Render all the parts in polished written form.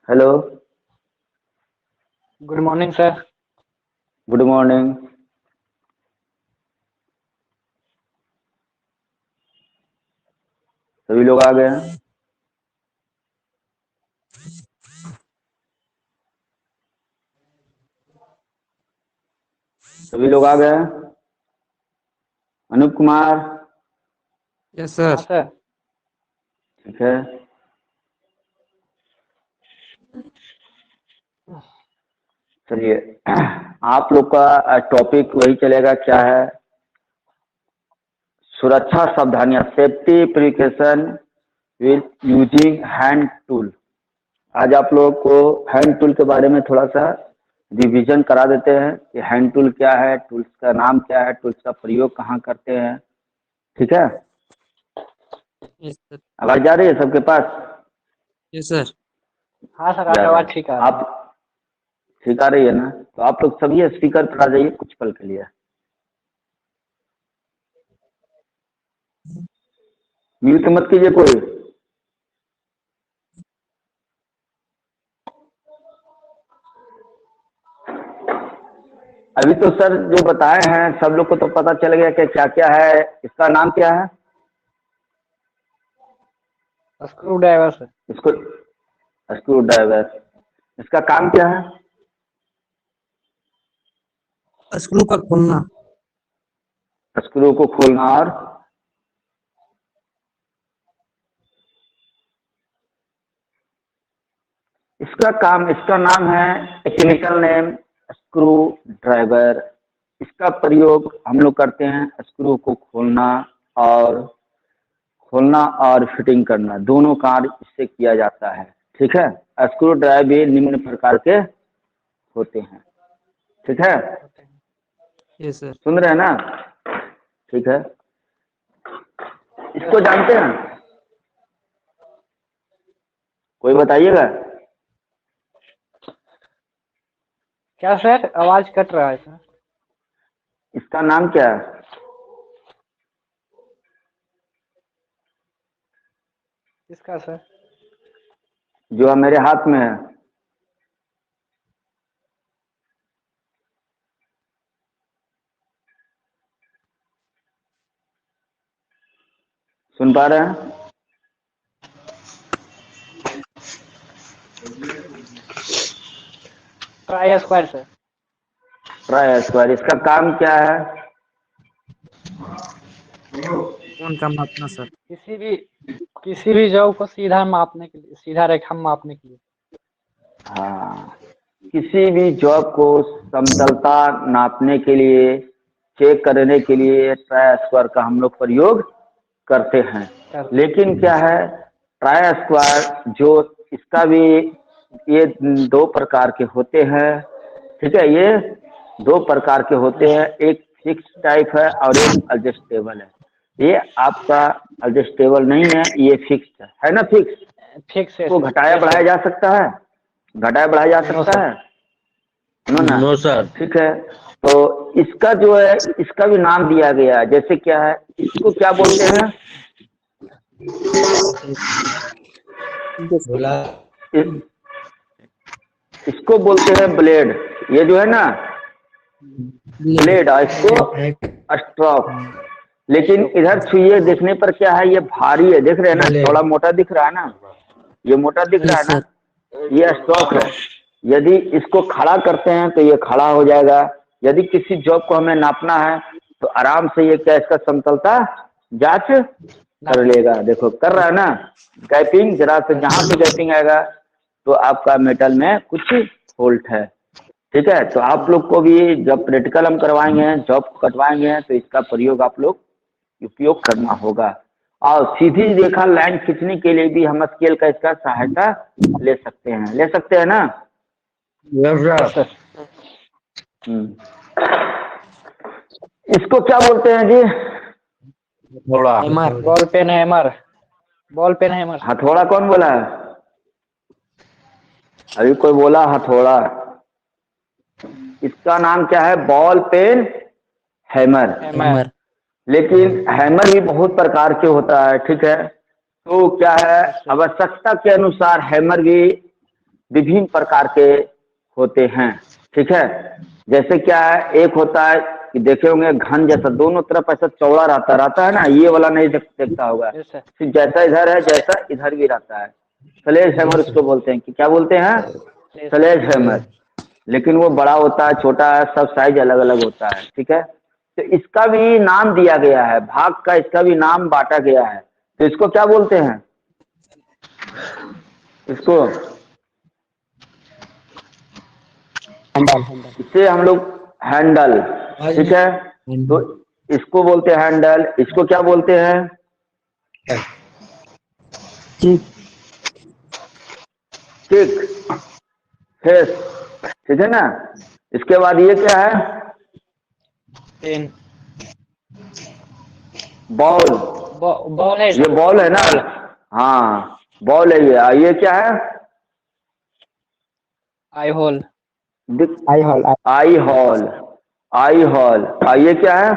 Hello. Good morning sir. Good morning. सभी लोग आ गए हैं? सभी लोग आ गए हैं? अनूप कुमार। यस हाँ सर। सर। ठीक है। चलिए, आप लोग का टॉपिक वही चलेगा, क्या है? सुरक्षा सावधानियां, safety precaution with using hand tool. आज आप लोगों को हैंड टूल के बारे में थोड़ा सा रिवीजन करा देते हैं कि हैंड टूल क्या है, टूल्स का नाम क्या है, टूल्स का प्रयोग कहाँ करते हैं। ठीक है? Yes sir. आवाज जा रही है सबके पास? Yes sir. हाँ सर, आपकी आवाज़ ठीक आ रही है। आप ठीक आ रही है ना? तो आप लोग सभी स्पीकर पर आ जाइए कुछ पल के लिए। म्यूट मत कीजिए कोई। अभी तो सर जो बताए हैं सब लोग को तो पता चल गया कि क्या क्या है। इसका नाम क्या है? Screw driver sir. इसको स्क्रू ड्राइवर। इसका काम क्या है? स्क्रू का खोलना। स्क्रू को खोलना। और इसका नाम है, टेक्निकल नेम, स्क्रू ड्राइवर। इसका प्रयोग हम लोग करते हैं स्क्रू को खोलना और फिटिंग करना, दोनों कार्य इससे किया जाता है। ठीक है? स्क्रू ड्राइवर भी निम्न प्रकार के होते हैं। ठीक है? Yes sir. सुन रहे हैं ना? ठीक है। इसको जानते हैं? कोई बताइएगा। क्या सर, आवाज़ कट रहा है सर। इसका नाम क्या है? किसका सर? जो मेरे हाथ में है। सुन पा रहे हैं? Try square sir. Try square. इसका काम क्या है? कौन का मापना सर? किसी भी जॉब को सीधा मापने के लिए, सीधा रेखा में मापने के लिए। हाँ, किसी भी जॉब को समतलता नापने के लिए, चेक करने के लिए ट्राई स्क्वायर का हम लोग प्रयोग करते हैं। लेकिन क्या है, ट्राई स्क्वायर जो इसका भी ये दो प्रकार के होते हैं। ठीक है? ये दो प्रकार के होते हैं, एक फिक्स टाइप है और एक एडजस्टेबल है। ये आपका एडजस्टेबल नहीं है, ये फिक्स है ना? फिक्स फिक्स है को सर। घटाया यस बढ़ाया सर। जा सकता है, घटाया बढ़ाया जा नो सकता सर। है। नो ना? No sir. ठीक है। तो इसका जो है, इसका भी नाम दिया गया है। जैसे क्या है, इसको क्या बोलते हैं? बोला। इस, इसको बोलते हैं ब्लेड। ये जो है ना, ब्लेड, और इसको स्ट्रोक। लेकिन इधर छुइए, देखने पर क्या है, ये भारी है, देख रहे हैं ना? थोड़ा मोटा दिख रहा है ना? ये मोटा दिख रहा यस है ना? सर। ये स्ट्रोक है। यदि इसको खड़ा करते हैं तो ये खड़ा हो जाएगा। यदि किसी जॉब को हमें नापना है तो आराम से ये क्या, इसका समतलता जांच कर लेगा। देखो कर रहा है ना? गैपिंग, जरा से जहां पे गैपिंग आएगा तो आपका मेटल में कुछ फॉल्ट है। ठीक है? तो आप लोग को भी जब प्रैक्टिकल हम करवाएंगे, जॉब कटवाएंगे, तो इसका प्रयोग आप लोग उपयोग करना होगा। और सीधी रेखा लाइन खींचने के लिए भी हम स्केल का इसका सहायता ले सकते हैं। ले सकते हैं ना? Yes sir. इसको क्या बोलते हैं जी? Hammer. Ball pen hammer. Ball pen hammer sir. हथौड़ा कौन बोला है? अभी कोई बोला हथौड़ा। इसका नाम क्या है? Ball pen hammer. हैमर। लेकिन हैमर भी बहुत प्रकार के होता है। ठीक है? तो क्या है, यस सर। आवश्यकता के अनुसार हैमर भी विभिन्न प्रकार के होते हैं। ठीक है, जैसे क्या है, एक होता है कि देखे होंगे घन जैसा, दोनों तरफ ऐसा चौड़ा रहता है ना, ये वाला नहीं देखता होगा, यस सर। सिर्फ जैसा इधर है जैसा इधर भी रहता है। स्लेज हैमर उसको बोलते हैं। कि क्या बोलते हैं? Sledge hammer. लेकिन वो बड़ा होता है, छोटा है, सब साइज अलग अलग होता है। ठीक है, तो इसका भी नाम दिया गया है, भाग का इसका भी नाम बांटा गया है। तो इसको क्या बोलते हैं? इसको इसे हम लोग हैंडल। ठीक है, तो इसको बोलते हैं हैंडल। इसको क्या बोलते हैं? Kick, face. ठीक है ना। इसके बाद ये क्या है? पेन। बॉल। बॉल है ये सर। बॉल है ना? हाँ, बॉल है ये क्या है? आई होल। आई हॉल। आई हॉल, आई हॉल। ये क्या है?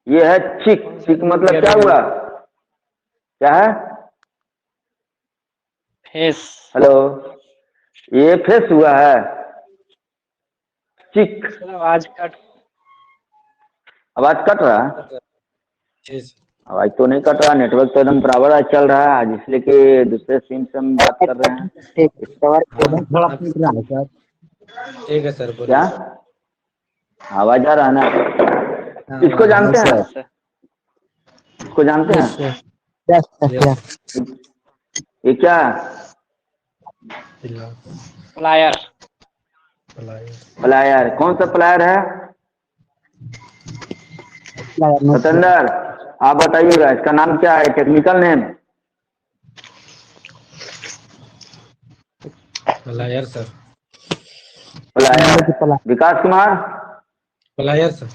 ये है चिक। चिक मतलब क्या हुआ? क्या है? फेस। हेलो, ये फेस हुआ है। चिक। आवाज कट रहा है? आवाज तो नहीं कट रहा, नेटवर्क तो एकदम बराबर चल रहा है आज, इसलिए कि दूसरे सिम से हम बात कर रहे हैं। ठीक है सर, क्या आवाज आ रहा है ना? इसको जानते हैं? इसको जानते हैं? ये क्या है? प्लायर। प्लायर। कौन सा प्लायर है? सतेंद्र, आप बताइएगा इसका नाम क्या है, technical name? Plier sir. Plier. Vikas Kumar? Plier sir.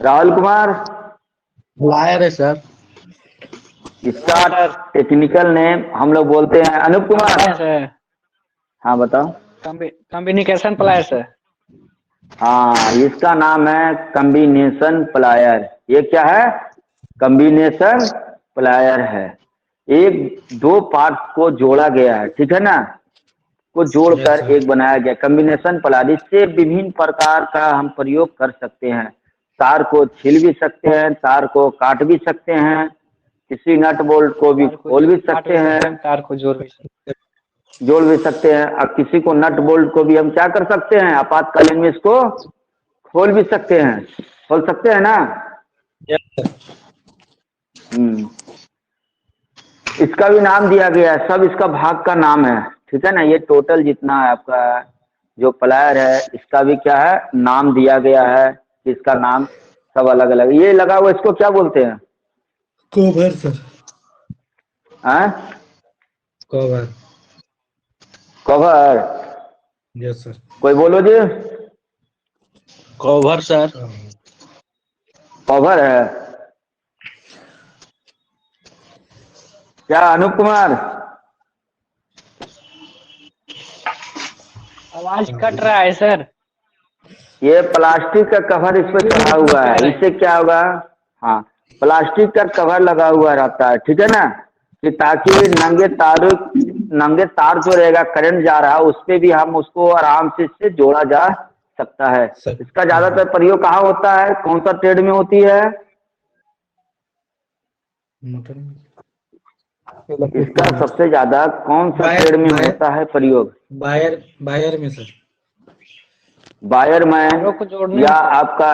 Rahul Kumar? Plier है सर। इसका टेक्निकल नेम हम लोग बोलते हैं। अनूप कुमार? सर हाँ बताओ। Communication plier sir. हाँ, इसका नाम है कॉम्बिनेशन प्लायर। ये क्या है? कॉम्बिनेशन प्लायर है। एक दो पार्ट को जोड़ा गया है, ठीक है ना, को जोड़कर एक बनाया गया कॉम्बिनेशन प्लायर। इससे विभिन्न प्रकार का हम प्रयोग कर सकते हैं। तार को छील भी सकते हैं, तार को काट भी सकते हैं, किसी नट बोल्ट को भी खोल भी सकते हैं, तार को जोड़ भी सकते जोड़ भी सकते हैं। अब किसी को नट बोल्ट को भी हम क्या कर सकते हैं, आपातकालीन में इसको खोल भी सकते हैं। खोल सकते हैं ना? इसका भी नाम दिया गया है, सब इसका भाग का नाम है। ठीक है ना, ये टोटल जितना है आपका जो प्लायर है, इसका भी क्या है, नाम दिया गया है। इसका नाम सब अलग अलग। ये लगा हुआ इसको क्या बोलते हैं? Cover sir. Cover. Cover. Yes sir. कोई बोलो जी। Cover sir. कवर है क्या अनूप कुमार? आवाज कट रहा है सर। ये प्लास्टिक का कवर इस पर चढ़ा हुआ है, इससे क्या होगा? हाँ, प्लास्टिक का कवर लगा हुआ रहता है, ठीक है ना, कि ताकि नंगे तार जो रहेगा, करंट जा रहा है, उस पर भी हम उसको आराम से इससे जोड़ा जा सकता है। इसका ज्यादातर प्रयोग कहाँ होता है, कौन सा ट्रेड में होती है? इसका सबसे ज्यादा कौन सा ट्रेड में होता है प्रयोग? बायर में सर। वायरमैन, या आपका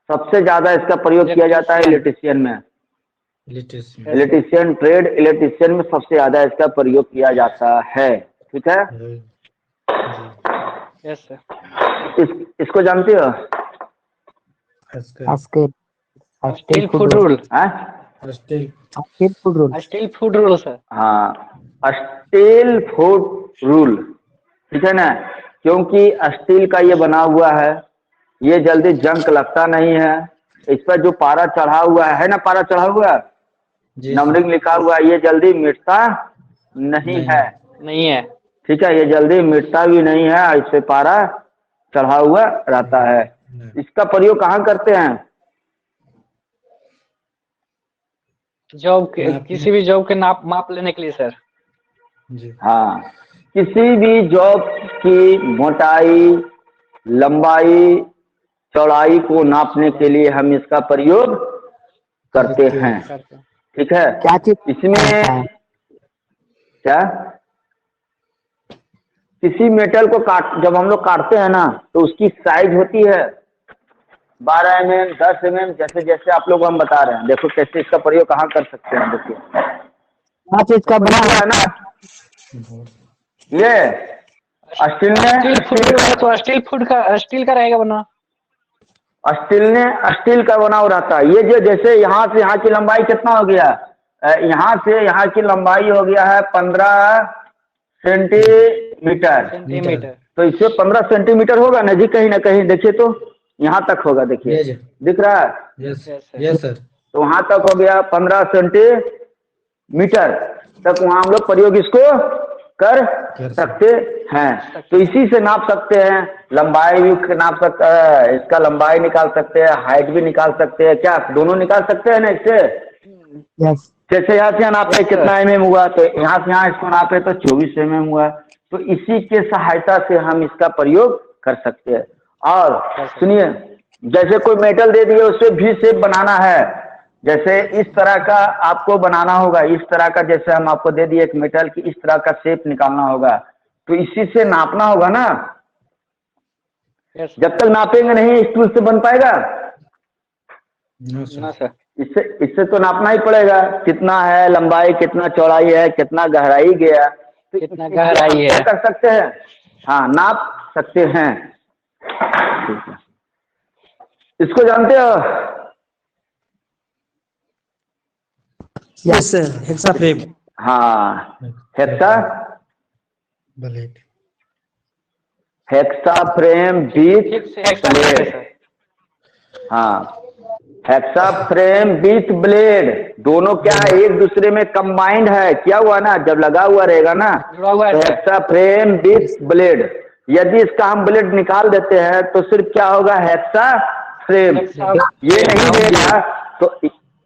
सबसे ज्यादा इसका प्रयोग किया जाता है इलेक्ट्रीशियन में। इलेक्ट्रीशियन ट्रेड, इलेक्ट्रीशियन में सबसे ज्यादा इसका प्रयोग किया जाता है। ठीक है, यस सर। इसको जानते हो? Steel food rule. Steel food rule sir. हाँ, स्टील फूड रूल। ठीक है ना, क्योंकि स्टील का ये बना हुआ है, ये जल्दी जंग लगता नहीं है। इस पर जो पारा चढ़ा हुआ है ना, पारा चढ़ा हुआ है, नंबरिंग लिखा हुआ है, ये जल्दी मिटता नहीं है। ठीक है, ये जल्दी मिटता भी नहीं है, इस पे पारा चढ़ा हुआ रहता है। इसका प्रयोग कहाँ करते हैं? जॉब के नाप- किसी भी जॉब के माप लेने के लिए सर। जी हाँ, किसी भी जॉब की मोटाई, लंबाई, चौड़ाई को नापने के लिए हम इसका प्रयोग करते हैं। करते हैं। ठीक है, क्या चीज इसमें क्या, किसी मेटल को जब हम लोग काटते हैं ना तो उसकी साइज होती है 12 mm, 10 mm, जैसे जैसे आप लोग हम बता रहे हैं। देखो कैसे इसका प्रयोग कहाँ कर सकते हैं। देखिए क्या चीज का बना है ना, ये स्टील स्टील फुट ने में तो स्टील का रहेगा बना। स्टील का बना हुआ रहता है। ये जो जैसे यहाँ से यहाँ की लंबाई कितना हो गया, यहाँ से यहाँ की लंबाई हो गया है 15 सेंटीमीटर। सेंटीमीटर। तो इससे 15 सेंटीमीटर होगा ना जी, कहीं ना कहीं देखिए तो यहाँ तक होगा। देखिए जी। दिख रहा है, यस सर। तो वहां तक हो गया 15 सेंटीमीटर तक, वहां हम लोग प्रयोग इसको कर सकते हैं। तो इसी से नाप सकते हैं, लंबाई भी नाप सकता है, इसका लंबाई निकाल सकते हैं, हाइट भी निकाल सकते हैं। क्या दोनों निकाल सकते हैं ना इससे? यस जैसे यहाँ से यहाँ नापे कितना mm हुआ, तो यहाँ से यहाँ इसको नापे तो 24 mm हुआ। तो इसी के सहायता से हम इसका प्रयोग कर सकते हैं। और सुनिए, जैसे कोई मेटल दे दिए, उससे भी शेप बनाना है, जैसे इस तरह का आपको बनाना होगा, इस तरह का, जैसे हम आपको दे दिए एक मेटल की, इस तरह का शेप निकालना होगा, तो इसी से नापना होगा ना। जब तक नापेंगे नहीं इस टूल से बन पाएगा ना सर। इससे तो नापना ही पड़ेगा, कितना है लंबाई, कितना चौड़ाई है, कितना गहराई गया, तो कितना गहराई है। क्या कर सकते हैं, हाँ नाप सकते हैं। ठीक है, इसको जानते हो? Yes sir, hexa frame. हाँ, हेक्सा फ्रेम विथ ब्लेड। हाँ, हेक्सा फ्रेम विथ ब्लेड, दोनों क्या है, एक दूसरे में कंबाइंड है। क्या हुआ ना, जब लगा हुआ रहेगा ना तो हेक्सा फ्रेम विथ ब्लेड। यदि इसका हम ब्लेड निकाल देते हैं तो सिर्फ क्या होगा, हेक्सा फ्रेम। ये नहीं रहेगा तो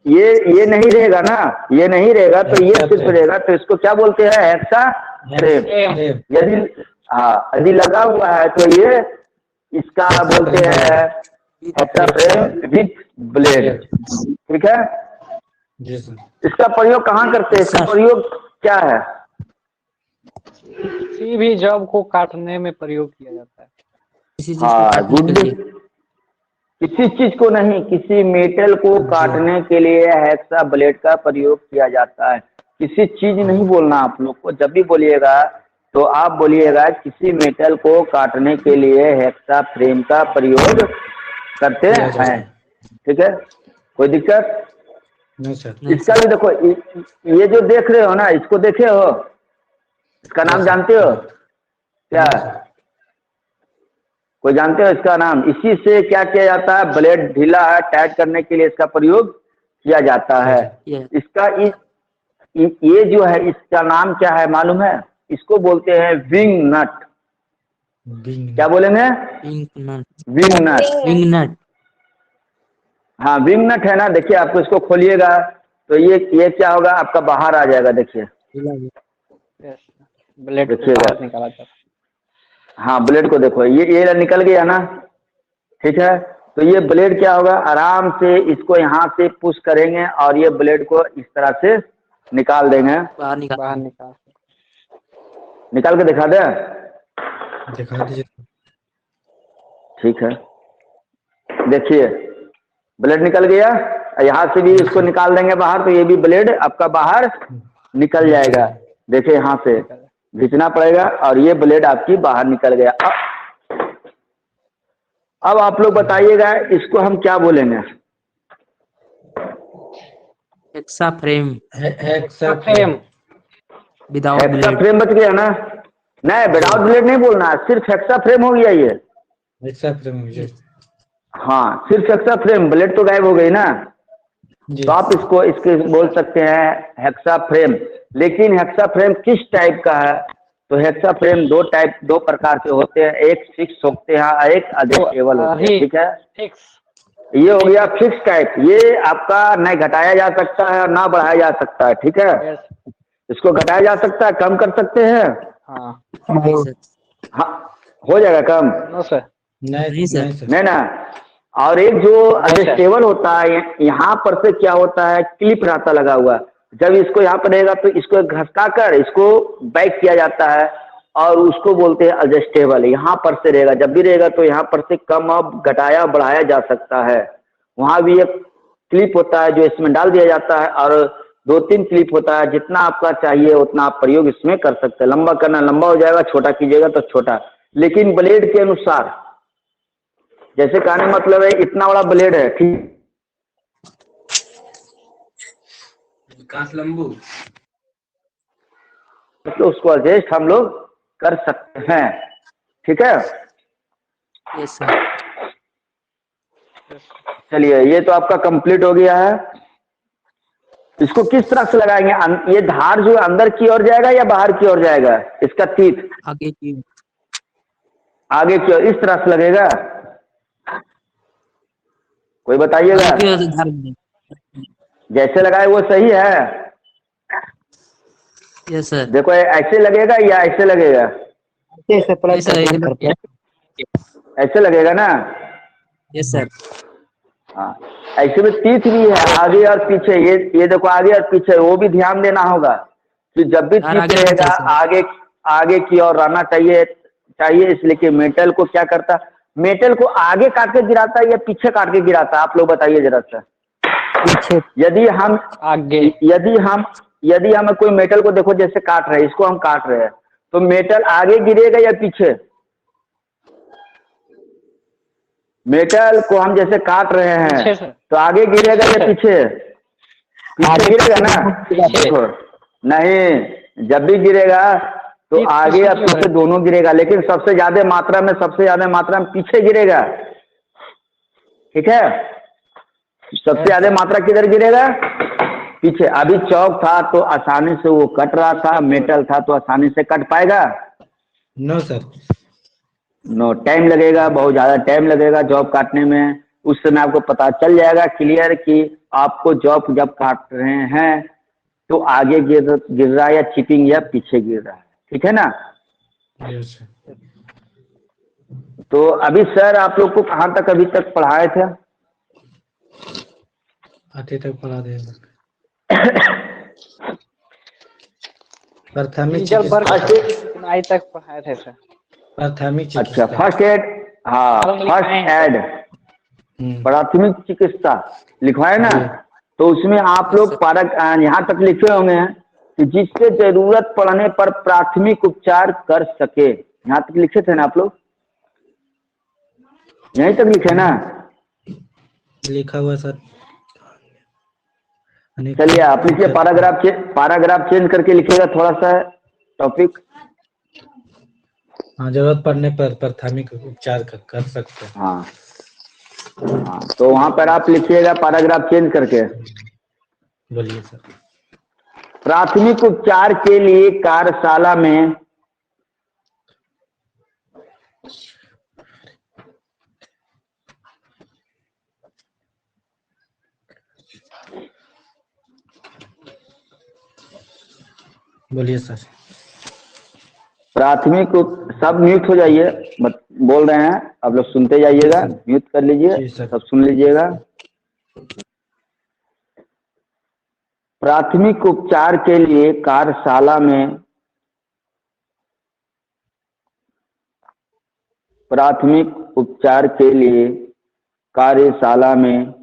ये नहीं रहेगा ना, ये नहीं रहेगा तो ये सिर्फ रहेगा, तो इसको क्या बोलते हैं, हेक्सा फ्रेम। यदि लगा हुआ है तो ये इसका बोलते हैं हेक्सा फ्रेम विथ ब्लेड। ठीक है, इसका प्रयोग कहाँ करते हैं, इसका प्रयोग क्या है? किसी भी जॉब को काटने में प्रयोग किया जाता है। हाँ गुड, किसी चीज को नहीं, किसी मेटल को काटने के लिए हेक्सा ब्लेड का प्रयोग किया जाता है। किसी चीज नहीं बोलना आप लोग को, जब भी बोलिएगा तो आप बोलिएगा किसी मेटल को काटने के लिए हेक्सा फ्रेम का प्रयोग करते हैं। ठीक है, कोई दिक्कत? इसका भी देखो, ये जो देख रहे हो ना, इसको देखे हो, इसका नाम जानते हो क्या? कोई जानते हो इसका नाम? इसी से क्या किया जाता है, ब्लेड ढीला है, टाइट करने के लिए इसका प्रयोग किया जाता है। इसका ये जो है, इसका नाम क्या है मालूम है? इसको बोलते हैं विंग नट। क्या बोलेंगे? विंग नट। हाँ विंग नट है ना, देखिए आपको इसको खोलिएगा तो ये क्या होगा, आपका बाहर आ जाएगा। देखिए ब्लेड देखिएगा, निकाला जाता है। हाँ ब्लेड को देखो, ये निकल गया ना। ठीक है, तो ये ब्लेड क्या होगा, आराम से इसको यहाँ से पुश करेंगे और ये ब्लेड को इस तरह से निकाल देंगे। बाहर निकाल के दिखा दे, दिखा दीजिए। ठीक है, देखिए ब्लेड निकल गया, यहाँ से भी इसको निकाल देंगे बाहर, तो ये भी ब्लेड आपका बाहर निकल जाएगा। देखिए यहाँ से खींचना पड़ेगा और ये ब्लेड आपकी बाहर निकल गया। अब आप लोग बताइएगा इसको हम क्या बोलेंगे? Hexa frame. Hexa frame without hexa blade. Frame बच गया ना? नहीं, विदाउट ब्लेड नहीं बोलना, सिर्फ हेक्सा फ्रेम हो गया ये। हेक्सा फ्रेम हाँ, सिर्फ हेक्सा फ्रेम, ब्लेड तो गायब हो गई ना। तो आप इसके बोल सकते हैं हेक्सा फ्रेम। लेकिन हेक्सा फ्रेम किस टाइप का है? तो हेक्सा फ्रेम दो प्रकार के होते हैं, एक फिक्स होते हैं, एक एडजस्टेबल होते हैं। ठीक है, ये हो गया फिक्स टाइप, ये आपका न घटाया जा सकता है और ना बढ़ाया जा सकता है, ठीक है। यस। इसको घटाया जा सकता है, कम कर सकते हैं। हाँ। नहीं सर। हाँ, हो जाएगा कम। No sir. नहीं सर। नहीं सर। नहीं ना। और एक जो नहीं सर। एडजस्टेबल होता है, यहाँ पर से क्या होता है, क्लिप रहता लगा हुआ। जब इसको यहाँ पर रहेगा तो इसको घसका कर इसको बैक किया जाता है और उसको बोलते हैं एडजस्टेबल। यहाँ पर से रहेगा, जब भी रहेगा तो यहाँ पर से कम अब घटाया बढ़ाया जा सकता है। वहाँ भी एक क्लिप होता है जो इसमें डाल दिया जाता है और 2-3 क्लिप होता है, जितना आपका चाहिए उतना आप प्रयोग इसमें कर सकते हैं। लंबा करना लंबा हो जाएगा, छोटा कीजिएगा तो छोटा, लेकिन ब्लेड के अनुसार। जैसे कहने मतलब है इतना बड़ा ब्लेड है, ठीक, विकास लंबू। तो उसको एडजस्ट हम लोग कर सकते हैं, ठीक है। Yes sir. चलिए, ये तो आपका कंप्लीट हो गया है। इसको किस तरह से लगाएंगे? ये धार जो अंदर की ओर जाएगा या बाहर की ओर जाएगा? इसका तीत आगे की आगे की ओर इस तरह से लगेगा, कोई बताइएगा। आगे की ओर धार में। जैसे लगाए वो सही है। Yes sir. देखो ऐसे लगेगा या ऐसे लगेगा? ऐसे नहीं सर, ये ऐसे लगेगा ना। Yes sir. हाँ, ऐसे में तीत भी है आगे और पीछे। ये देखो आगे और पीछे, वो भी ध्यान देना होगा कि जब भी धार तीत आगे रहना रहेगा चाहिए सर। आगे आगे की ओर रहना चाहिए। इसलिए कि मेटल को क्या करता, मेटल को आगे काट के गिराता है या पीछे काट के गिराता है? आप लोग बताइए जरा सा। पीछे। यदि हम आगे। यदि हम कोई मेटल को देखो जैसे काट रहे हैं, इसको हम काट रहे हैं, तो मेटल आगे गिरेगा या पीछे? मेटल को हम जैसे काट रहे पीछे हैं सर। तो आगे गिरेगा या पीछे? पीछे गिरेगा ना। पीछे। देखो, नहीं, जब भी गिरेगा तो तीत आगे पीछे और की ओर पीछे है। दोनों गिरेगा, लेकिन सबसे ज्यादा मात्रा में पीछे गिरेगा, ठीक है। सबसे ज्यादा मात्रा किधर गिरेगा? पीछे। अभी चौक था तो आसानी से वो कट रहा था, मेटल था तो आसानी से कट पाएगा? No sir. नो, टाइम लगेगा, बहुत ज्यादा टाइम लगेगा जॉब काटने में। उस समय आपको पता चल जाएगा क्लियर कि आपको जॉब जब काट रहे हैं तो आगे गिर रहा है या चिपिंग या पीछे गिर रहा है, ठीक है ना। Yes sir. तो अभी सर आप लोग को कहाँ तक अभी तक पढ़ाए थे? आते तक पढ़ा देगा। प्राथमिक डीजल वर्ग चिकित्सा। चुनाई तक पढ़ाए थे सर। प्राथमिक अच्छा, चिकित्सा। First aid. हाँ, मालूम फर्स्ट लिखाए हैं एड, प्राथमिक चिकित्सा लिखवाए ना। जी। तो उसमें आप लोग यहाँ तक लिखे होंगे कि जिससे जरूरत पड़ने पर प्राथमिक उपचार कर सके, यहाँ तक लिखे थे ना आप लोग? यहीं तक लिखे ना। लिखा हुआ सर। चलिए आप लिखिए, पैराग्राफ चेंज करके लिखिएगा थोड़ा सा टॉपिक। हाँ, जरूरत पड़ने पर प्राथमिक उपचार कर सकते हैं। हाँ हाँ, तो वहां पर आप लिखिएगा पैराग्राफ चेंज करके। बोलिए सर। प्राथमिक उपचार के लिए कार्यशाला में बोलिए सर। सब म्यूट हो जाइए, बोल रहे हैं आप लोग सुनते जाइएगा, म्यूट कर लीजिए, जी सर। सब सुन लीजिएगा। प्राथमिक उपचार के लिए कार्यशाला में प्राथमिक उपचार के लिए कार्यशाला में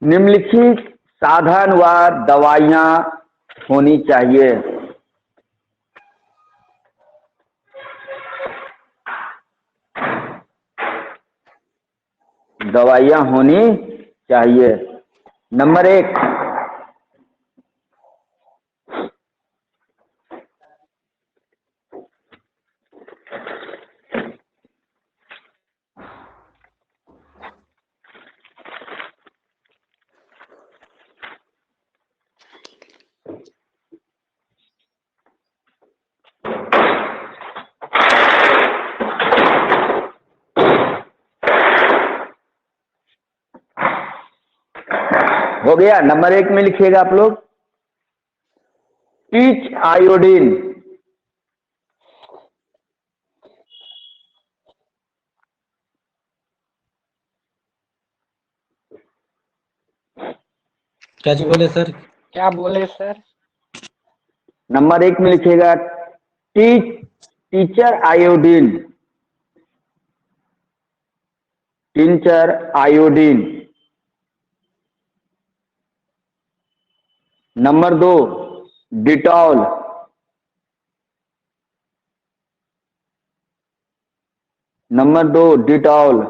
निम्नलिखित साधन व दवाइयाँ होनी चाहिए। दवाइयाँ होनी चाहिए। नंबर 1, हो गया। नंबर 1 में लिखिएगा आप लोग, टीच आयोडीन। क्या जी बोले सर? क्या बोले सर? नंबर 1 में लिखिएगा teacher iodine, teacher iodine. Number 2 Dettol, number 2 Dettol.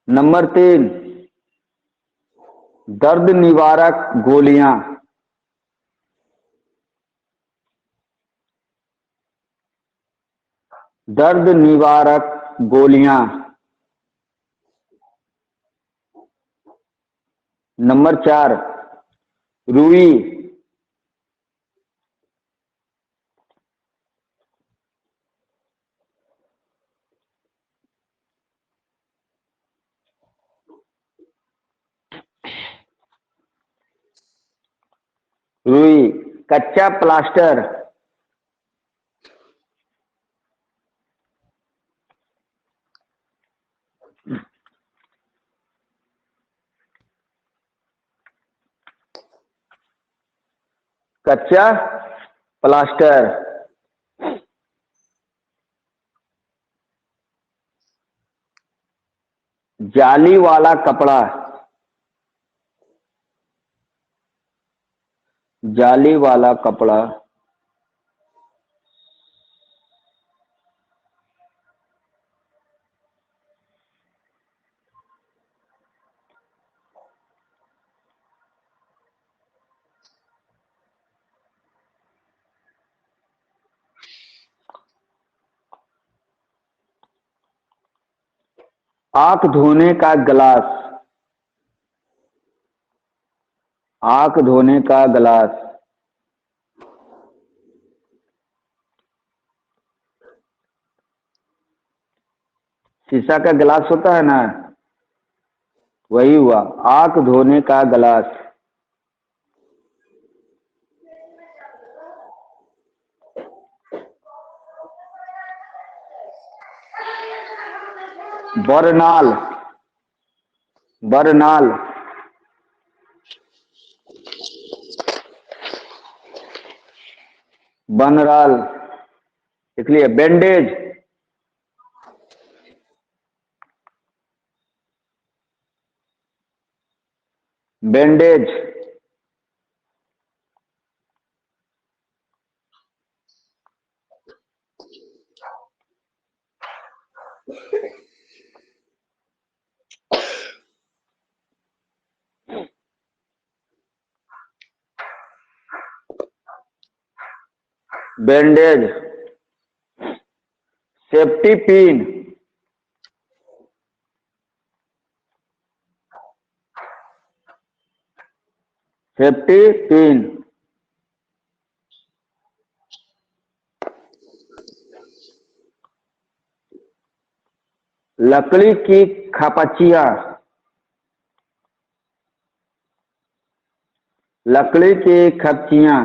Number 3 दर्द निवारक गोलियां, दर्द निवारक गोलियां। नंबर 4 रुई, रुई। कच्चा प्लास्टर, कच्चा प्लास्टर। जाली वाला कपड़ा, जाली वाला कपड़ा। आंख धोने का गिलास, आंख धोने का गिलास। शीशा का गिलास होता है ना, वही हुआ आंख धोने का गिलास। बरनाल, बरनाल। बनराल। इसलिए bandage, bandage. Bandage. Safety pin, safety pin. लकड़ी की खपचिया, लकड़ी की खपचियां।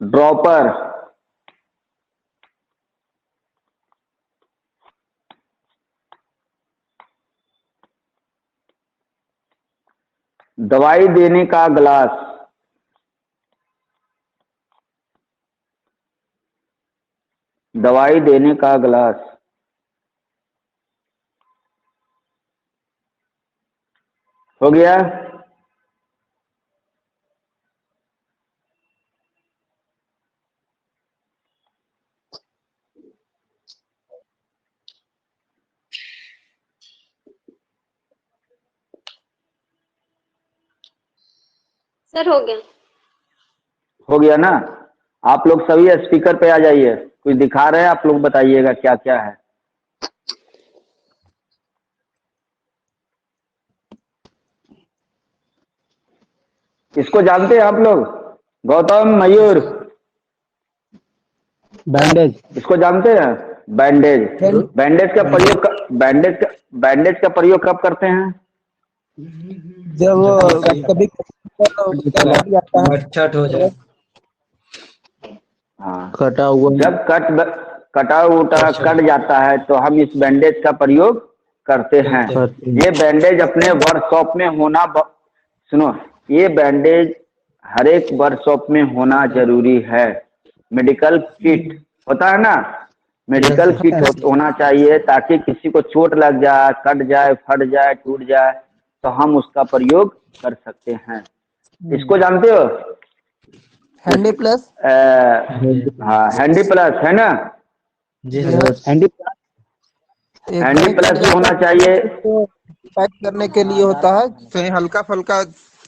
ड्रॉपर, दवाई देने का गिलास, दवाई देने का गिलास। हो गया। सर हो गया। हो गया ना। आप लोग सभी स्पीकर पे आ जाइए, कुछ दिखा रहे हैं आप लोग, बताइएगा क्या क्या है। इसको जानते हैं आप लोग? गौतम, मयूर, बैंडेज। इसको जानते हैं? बैंडेज। बैंडेज का प्रयोग कब करते हैं? जब कभी कट जाता है, मच्छर हो जाए, हाँ, कटा हुआ जब कटा उटा कट जाता है तो हम इस बैंडेज का प्रयोग करते हैं। करते हैं। ये बैंडेज अपने वर्कशॉप में होना सुनो, ये बैंडेज हर एक वर्कशॉप में होना जरूरी है। मेडिकल किट होता है ना, मेडिकल किट होना चाहिए, ताकि किसी को चोट लग जाए, कट जाए, फट जाए, टूट जाए तो हम उसका प्रयोग कर सकते हैं। इसको जानते हो? Handy plus. हाँ, हैंडी प्लस है ना, जी सर। हैंडी हैंडी प्लस भी होना चाहिए। तो पैक करने के लिए होता है, कहीं हल्का फुल्का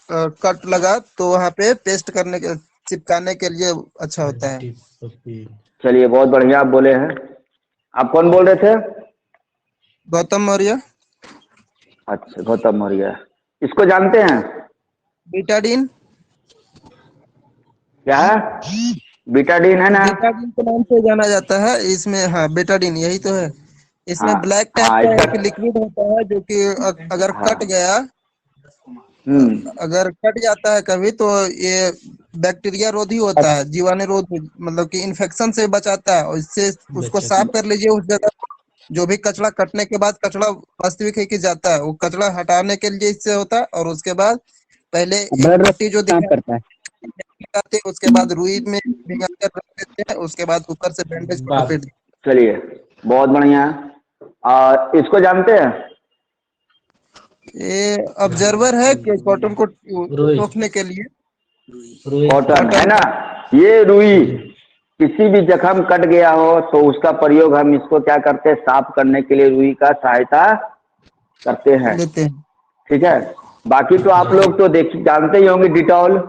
कट लगा तो वहाँ पे पेस्ट करने के, चिपकाने के लिए अच्छा होता है। चलिए, बहुत बढ़िया आप बोले हैं। आप कौन बोल रहे थे? गौतम मौर्य। अच्छा, गौतम मौर्य। इसको जानते हैं? बीटाडीन। क्या है? बीटाडीन है ना? बीटाडीन के नाम से जाना जाता है इसमें। हाँ, बीटाडीन यही तो है। इसमें हाँ ब्लैक टाइप हाँ, का इसका एक लिक्विड होता है जो कि अगर हाँ। कट गया, हम्म। अगर कट जाता है कभी, तो ये बैक्टीरिया रोधी होता है, जीवाणु रोधी, मतलब कि इन्फेक्शन से बचाता है। और इससे उसको साफ कर लीजिए उस जगह, जो भी कचरा कटने के बाद, कचरा वास्तविक है कि जाता है, वो कचरा हटाने के लिए इससे होता है। और उसके बाद पहले एक ब्लड पट्टी जो काम दिखाई करता है। जाती है, उसके बाद रुई में भिगा कर रख देते हैं, उसके बाद ऊपर से बैंडेज को लपेट देते चलिए, बहुत बढ़िया। और इसको जानते हैं? हैं। ये ऑब्जर्वर है कि कॉटन को रुई। रोकने के लिए। कॉटन है ना, ये रुई। किसी भी जख्म कट गया हो तो उसका प्रयोग हम इसको क्या करते हैं, साफ करने के लिए रुई का सहायता करते हैं। लेते हैं। ठीक है। बाकी तो आप लोग तो जानते ही होंगे, डिटॉल।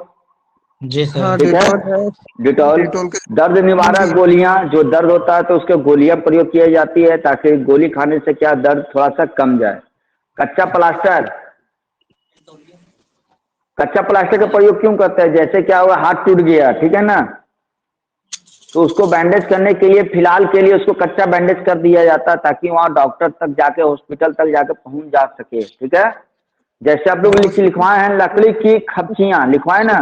जी हाँ, सर। ठीक है, डिटॉल है। डिटॉल। डिटॉल के दर्द निवारक गोलियां, जो दर्द होता है तो उसके गोलियां प्रयोग की जाती है, ताकि गोली खाने से क्या दर्द थोड़ा सा कम जाए। कच्चा प्लास्टर, कच्चा प्लास्टर का प्रयोग क्यों करते हैं? जैसे क्या हुआ, हाथ टूट गया, ठीक है ना, तो उसको बैंडेज करने के लिए फिलहाल के लिए उसको कच्चा बैंडेज कर दिया जाता है, ताकि वहाँ डॉक्टर तक जाके, हॉस्पिटल तक जाके पहुंच जा सके। ठीक है। जैसे आप लोग लिखवाए हैं, लकड़ी की खपचियां लिखवाए ना।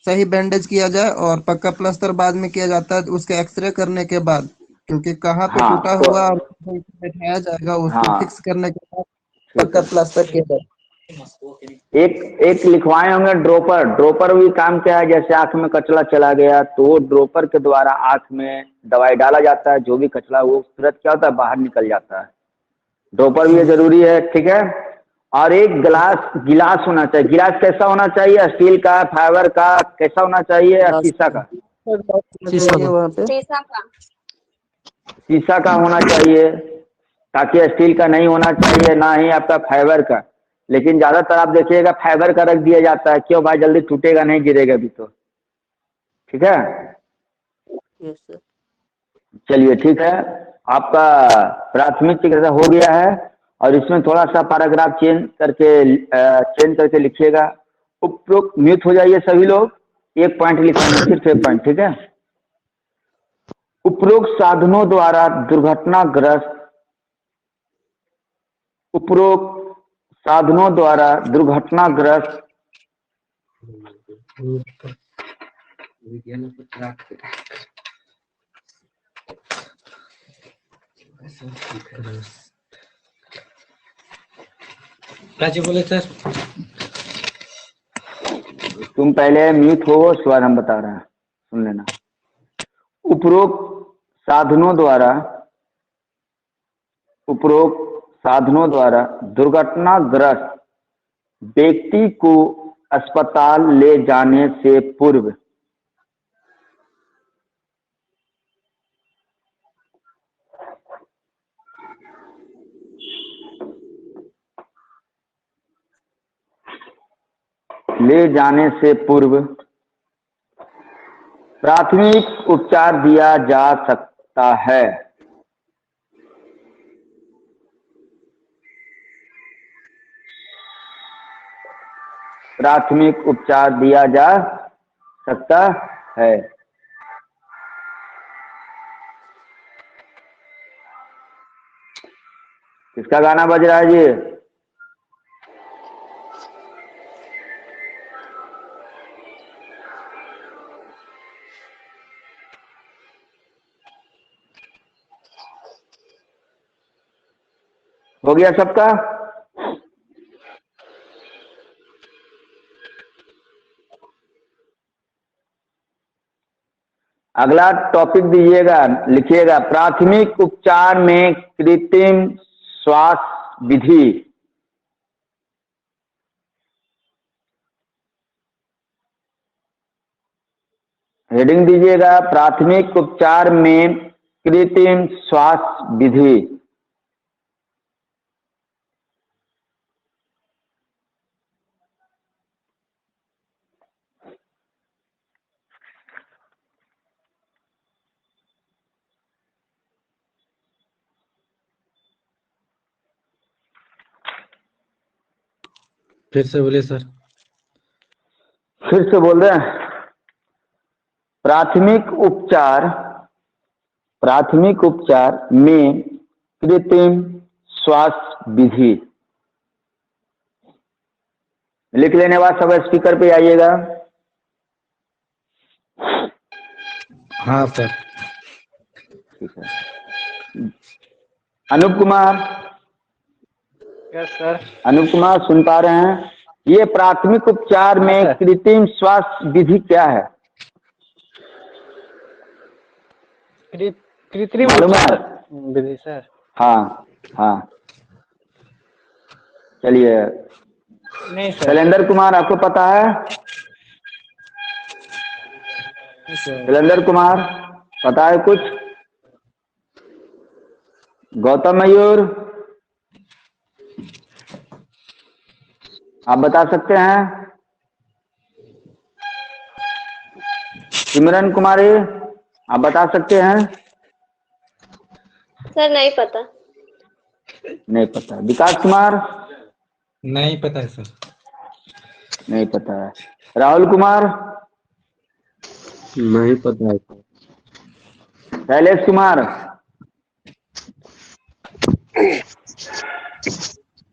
सही बैंडेज किया जाए और पक्का प्लास्टर बाद में किया जाता है, उसके एक्सरे करने के बाद, क्योंकि कहाँ पे हाँ टूटा तो हुआ और बैठाया जाएगा, उसको हाँ, फिक्स करने के बाद ठीक पक्का है। प्लास्टर किया जाए। एक एक लिखवाए होंगे ड्रॉपर। ड्रॉपर भी काम क्या है, जैसे आंख में कचरा चला गया तो ड्रॉपर के द्वारा आंख में दवाई डाला जाता है, जो भी कचरा वो तुरंत क्या होता है, बाहर निकल जाता है। ड्रॉपर भी ये जरूरी है। ठीक है। और एक गिलास होना चाहिए। गिलास कैसा होना चाहिए? स्टील का, फाइबर का, कैसा होना चाहिए, या शीशा का? वहाँ पे शीशा का। शीशा का होना चाहिए, ताकि स्टील का नहीं होना चाहिए, ना ही आपका फाइबर का। लेकिन ज्यादातर आप देखिएगा फाइबर का रख दिया जाता है। क्यों भाई? जल्दी टूटेगा नहीं, गिरेगा भी तो। ठीक है। Yes sir. चलिए, ठीक है। आपका प्राथमिक चिकित्सा हो गया है, और इसमें थोड़ा सा पैराग्राफ चेंज करके लिखिएगा। उपरोक्त म्यूट हो जाइए सभी लोग। एक पॉइंट लिखवाएंगे, सिर्फ एक पॉइंट। ठीक है। उपरोक्त साधनों द्वारा दुर्घटनाग्रस्त उपरोक्त साधनों द्वारा दुर्घटनाग्रस्त क्या जी बोले सर? तुम पहले म्यूट हो, उसके बाद हम बता रहे हैं, सुन लेना। उपरोक्त साधनों द्वारा उपरोक्त साधनों द्वारा दुर्घटनाग्रस्त व्यक्ति को अस्पताल ले जाने से पूर्व प्राथमिक उपचार दिया जा सकता है। प्राथमिक उपचार दिया जा सकता है। किसका गाना बज रहा है जी? हो गया सबका? अगला टॉपिक दीजिएगा, लिखिएगा प्राथमिक उपचार में कृत्रिम श्वास विधि। हेडिंग दीजिएगा प्राथमिक उपचार में कृत्रिम श्वास विधि। फिर से बोलिए सर। फिर से बोल रहे हैं, प्राथमिक उपचार में कृत्रिम श्वास विधि। लिख लेने बाद सब स्पीकर पे आइएगा। हाँ सर। ठीक है। Anup Kumar, yes sir. अनूप कुमार सुन पा रहे हैं? ये प्राथमिक उपचार में सर। कृत्रिम श्वास विधि क्या है? कृत्रिम मालूम है? उपचार विधि सर। हाँ हाँ, चलिए। नहीं सर। शैलेंद्र कुमार, आपको पता है? शैलेंद्र कुमार पता है कुछ? गौतम मयूर, आप बता सकते हैं? सिमरन कुमारी, आप बता सकते हैं? सर नहीं पता। नहीं पता। विकास कुमार, नहीं पता है सर। नहीं पता है। राहुल कुमार, नहीं पता है। शैलेश कुमार,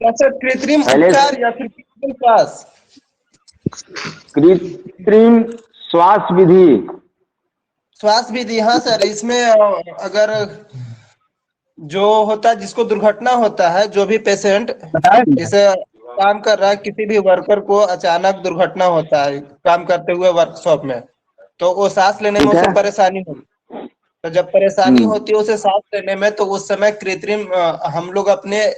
क्या सर कृत्रिम पहले- उपचार या फिर कृत्रिम श्वास? कृत्रिम श्वास विधि। श्वास विधि, हाँ सर। इसमें अगर जो होता है, जिसको दुर्घटना होता है, जो भी पेशेंट जैसे काम कर रहा है, किसी भी वर्कर को अचानक दुर्घटना होता है काम करते हुए वर्कशॉप में, तो वो सांस लेने में ठीक है। उसे परेशानी होती है। तो जब परेशानी हम्म। होती है उसे सांस लेने में, तो उस समय कृत्रिम हम लोग अपने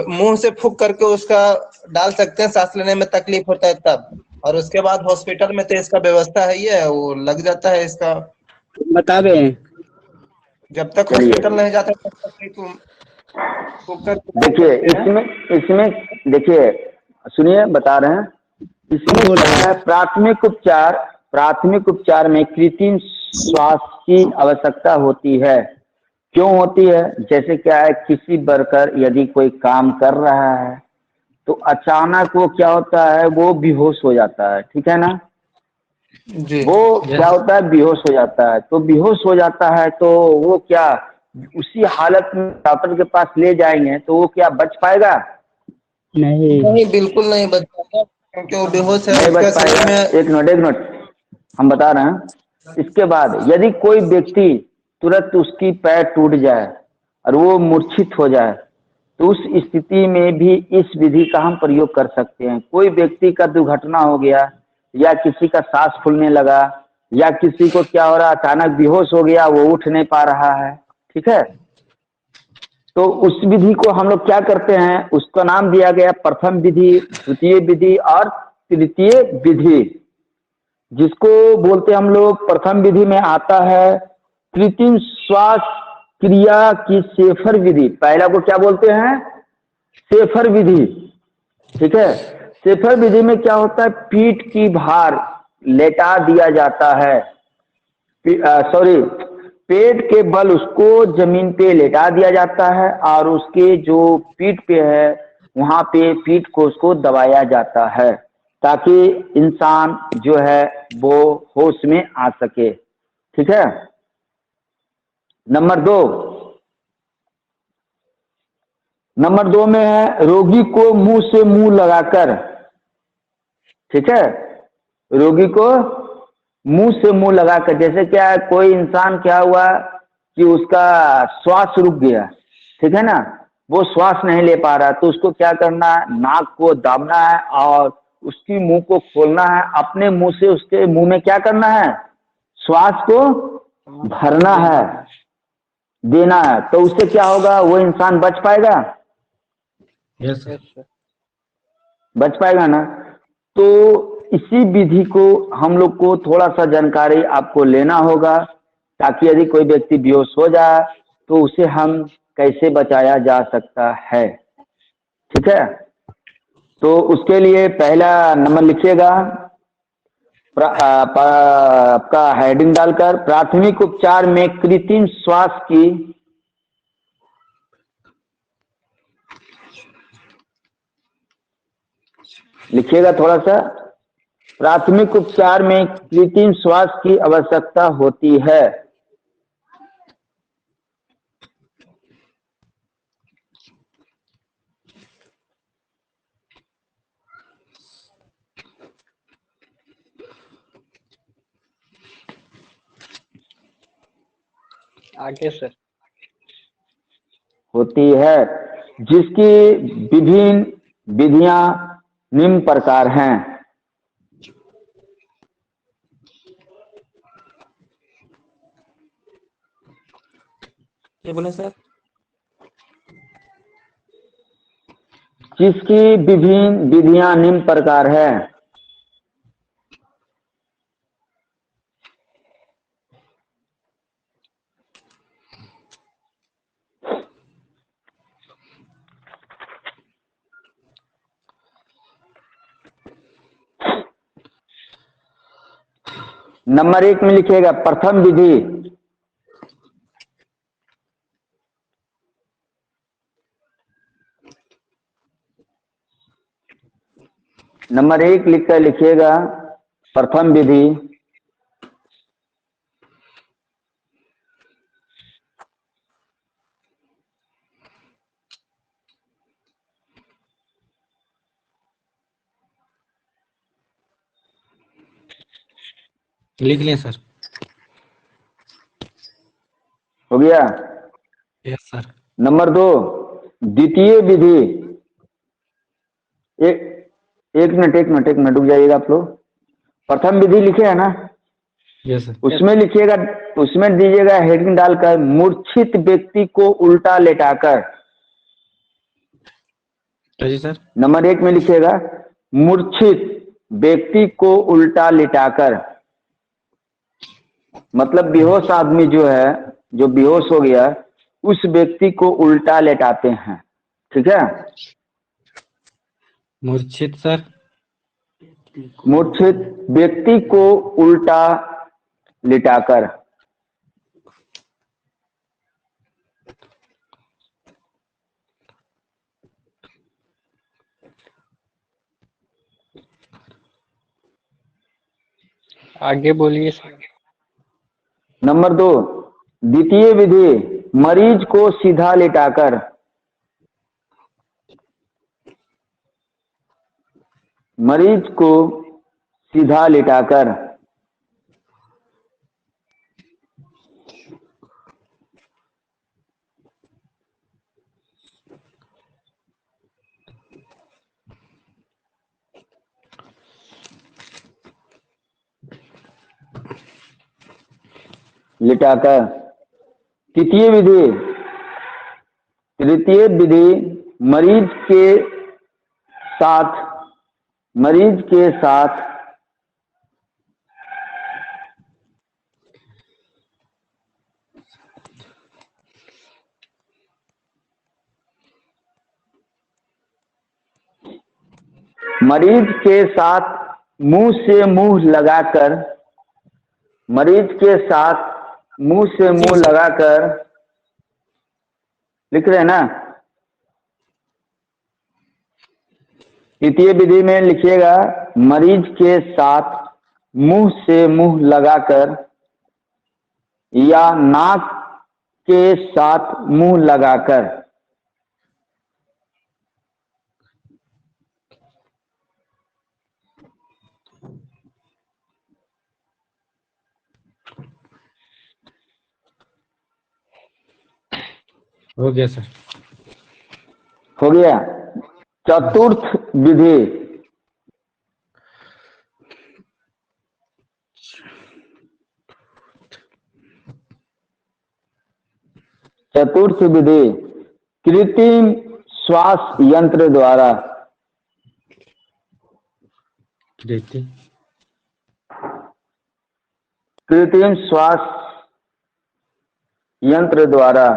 मुंह से फूंक करके उसका डाल सकते हैं, सांस लेने में तकलीफ होता है तब। और उसके बाद हॉस्पिटल में तो इसका व्यवस्था है ही है, वो लग जाता है इसका। बता रहे हैं। जब तक चलिए। हॉस्पिटल नहीं जाता तब तक एक फूंक करके डाल देखिए सकते हैं। इसमें देखिए, सुनिए बता रहे हैं। इसमें क्या है, प्राथमिक उपचार में कृत्रिम श्वास की आवश्यकता होती है। क्यों होती है? जैसे क्या है, किसी वर्कर यदि कोई काम कर रहा है तो अचानक वो क्या होता है, वो बेहोश हो जाता है, ठीक है ना? जी। वो क्या होता है, बेहोश हो जाता है। तो बेहोश हो जाता है तो वो क्या उसी हालत में डॉक्टर के पास ले जाएंगे तो वो क्या बच पाएगा? नहीं, बिल्कुल नहीं बच पाता, क्योंकि वो बेहोश है। नहीं उसके बच शरीर पाएगा। में एक मिनट हम बता रहे हैं। इसके बाद यदि कोई व्यक्ति तुरंत उसकी पैर टूट जाए और वो मूर्छित हो जाए तो उस स्थिति में भी इस विधि का हम प्रयोग कर सकते हैं। कोई व्यक्ति का दुर्घटना हो गया या किसी का सांस फूलने लगा या किसी को क्या हो रहा, अचानक बेहोश हो गया, वो उठ नहीं पा रहा है, ठीक है? तो उस विधि को हम लोग क्या करते हैं, उसका नाम दिया गया प्रथम विधि, द्वितीय विधि और तृतीय विधि। जिसको बोलते हम लोग प्रथम विधि में आता है कृत्रिम श्वास क्रिया की शेफर विधि। पहला को क्या बोलते हैं? शेफर विधि, ठीक है? शेफर विधि में क्या होता है, पीठ की भार लेटा दिया जाता है, पेट के बल उसको जमीन पे लेटा दिया जाता है और उसके जो पीठ पे है वहां पे पीठ को उसको दबाया जाता है ताकि इंसान जो है वो होश में आ सके। ठीक है। नंबर दो में है रोगी को मुंह से मुंह लगाकर। ठीक है, रोगी को मुंह से मुंह लगाकर, जैसे क्या है, कोई इंसान क्या हुआ कि उसका श्वास रुक गया, ठीक है ना, वो श्वास नहीं ले पा रहा, तो उसको क्या करना है, नाक को दाबना है और उसकी मुंह को खोलना है, अपने मुंह से उसके मुंह में क्या करना है, श्वास को भरना है, देना है। तो उससे क्या होगा, वो इंसान बच पाएगा, यस सर। बच पाएगा ना। तो इसी विधि को हम लोग को थोड़ा सा जानकारी आपको लेना होगा, ताकि यदि कोई व्यक्ति बेहोश हो जाए तो उसे हम कैसे बचाया जा सकता है। ठीक है, तो उसके लिए पहला नंबर लिखिएगा, आपका हेडिंग डालकर, प्राथमिक उपचार में कृत्रिम श्वास की लिखिएगा थोड़ा सा, प्राथमिक उपचार में कृत्रिम श्वास की आवश्यकता होती है। आगे सर। होती है, जिसकी विभिन्न विधियां निम्न प्रकार हैं। क्या बोले सर? जिसकी विभिन्न विधियां निम्न प्रकार है। नंबर 1 में लिखिएगा प्रथम विधि, नंबर 1 लिखकर लिखिएगा प्रथम विधि। लिख लिया सर। हो गया। Yes sir. नंबर 2 द्वितीय विधि। एक मिनट रुक जाइएगा आप लोग। प्रथम विधि लिखे है ना, यस सर। उसमें लिखिएगा, उसमें दीजिएगा हेडिंग डालकर, मूर्छित व्यक्ति को उल्टा लेटाकर। जी सर। नंबर 1 में लिखिएगा मूर्छित व्यक्ति को उल्टा लेटाकर, मतलब बेहोश आदमी जो है, जो बेहोश हो गया, उस व्यक्ति को उल्टा लेटाते हैं। ठीक है, मूर्छित सर। मूर्छित व्यक्ति को उल्टा लिटाकर। आगे बोलिए सर। नंबर 2 द्वितीय विधि, मरीज को सीधा लिटाकर। मरीज को सीधा लिटाकर। लिटाकर। तृतीय विधि, मरीज के साथ मरीज के साथ मुंह से मुंह लगाकर, मरीज के साथ मुंह से मुंह लगाकर, लिख रहे हैं ना, तृतीय विधि में लिखिएगा मरीज के साथ मुंह से मुंह लगाकर या नाक के साथ मुंह लगाकर। हो गया सर। हो गया। चतुर्थ विधि, चतुर्थ विधि कृत्रिम श्वास यंत्र द्वारा। कृत्रिम श्वास यंत्र द्वारा।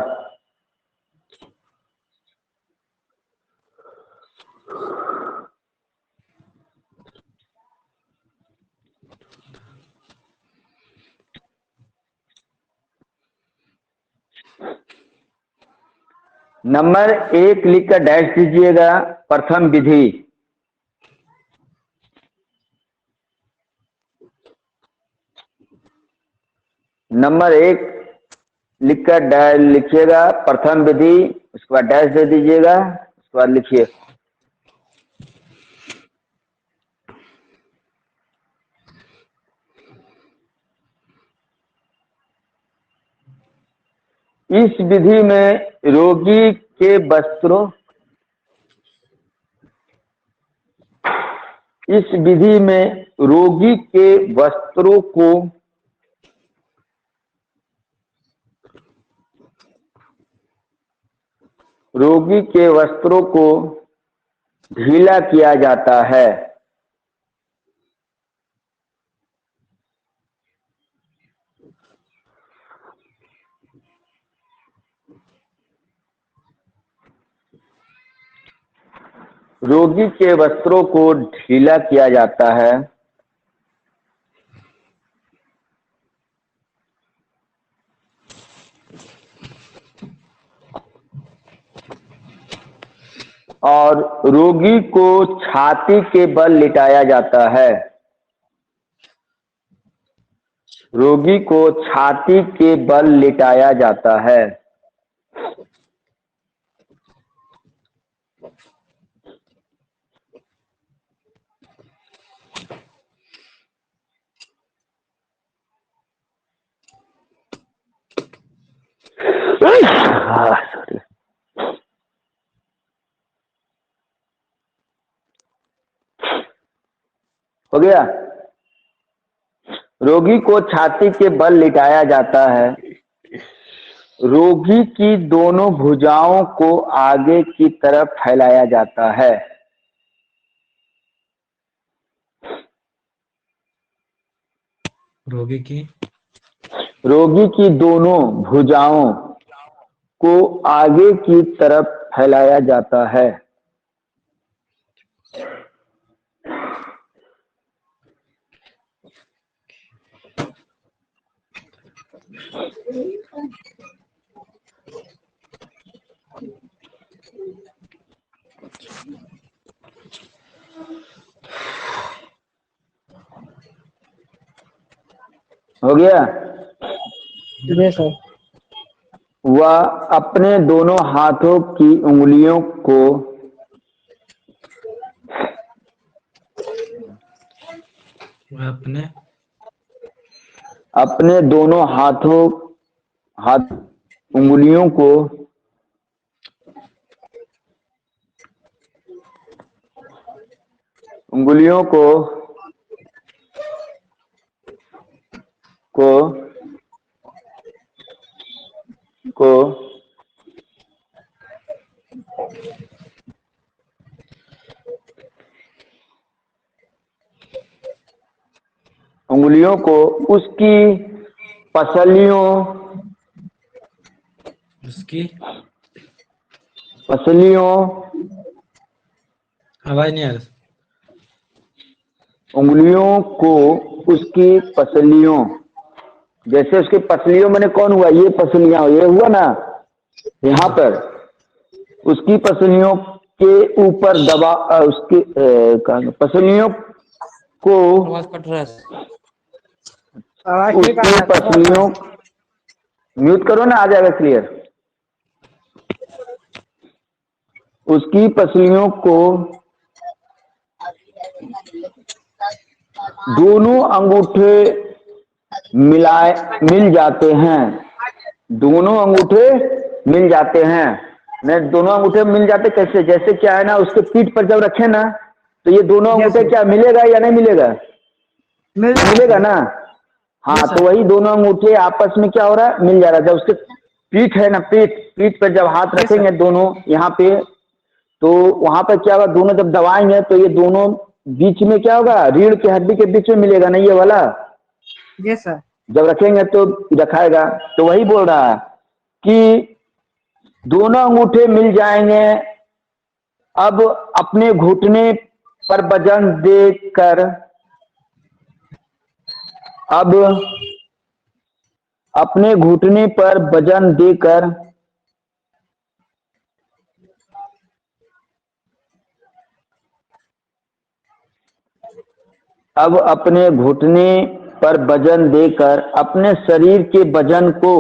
नंबर 1 लिखकर डैश दीजिएगा प्रथम विधि। नंबर 1 लिखकर डैश लिखिएगा प्रथम विधि, उसके बाद डैश दे दीजिएगा, उसके बाद लिखिए। इस विधि में रोगी के वस्त्रों, इस विधि में रोगी के वस्त्रों को ढीला किया जाता है। रोगी के वस्त्रों को ढीला किया जाता है और रोगी को छाती के बल लिटाया जाता है। रोगी को छाती के बल लिटाया जाता है। सॉरी। हो गया। रोगी को छाती के बल लिटाया जाता है। रोगी की दोनों भुजाओं को आगे की तरफ फैलाया जाता है। रोगी की दोनों भुजाओं को आगे की तरफ फैलाया जाता है। हो गया। जी सर। वह अपने दोनों हाथों की उंगलियों को अपने दोनों उंगलियों को उसकी पसलियों आवाज नहीं आ रहा। उंगलियों को उसकी पसलियों, जैसे उसकी पसलियों मैंने कौन हुआ, ये पसलियां, ये हुआ ना यहाँ पर, उसकी पसलियों के ऊपर दबा उसके पसलियों को आवाज कट रहा है। आवाज ठीक आ रहा उसकी है सर। पसलियों, म्यूट करो ना, आ जाएगा क्लियर। उसकी पसलियों को दोनों अंगूठे मिल जाते हैं। दोनों अंगूठे मिल जाते हैं। नहीं, दोनों अंगूठे मिल जाते कैसे? जैसे क्या है ना, उसके पीठ पर जब रखे ना तो ये दोनों अंगूठे क्या मिलेगा या नहीं मिलेगा? मिलेगा ना। हाँ, तो वही दोनों अंगूठे आपस में क्या हो रहा है, मिल जा रहा है। जब उसके पीठ है ना, पीठ पर जब हाथ रखेंगे दोनों यहाँ पे, तो वहां पर क्या होगा, दोनों जब दबाएंगे तो ये दोनों बीच में क्या होगा, रीढ़ की हड्डी के बीच में मिलेगा ना ये वाला। Yes sir. जब रखेंगे तो रखाएगा। तो वही बोल रहा है कि दोनों अंगूठे मिल जाएंगे। अब अपने घुटने पर वजन देकर, अब अपने घुटने पर वजन देकर अब अपने घुटने पर वजन देकर अपने शरीर के वजन को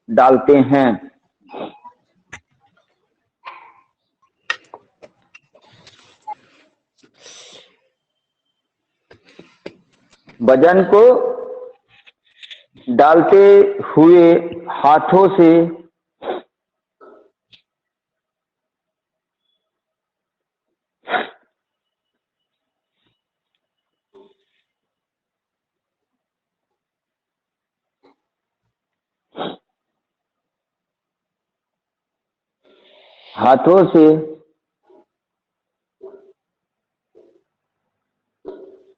डालते हैं। वजन को डालते हुए हाथों से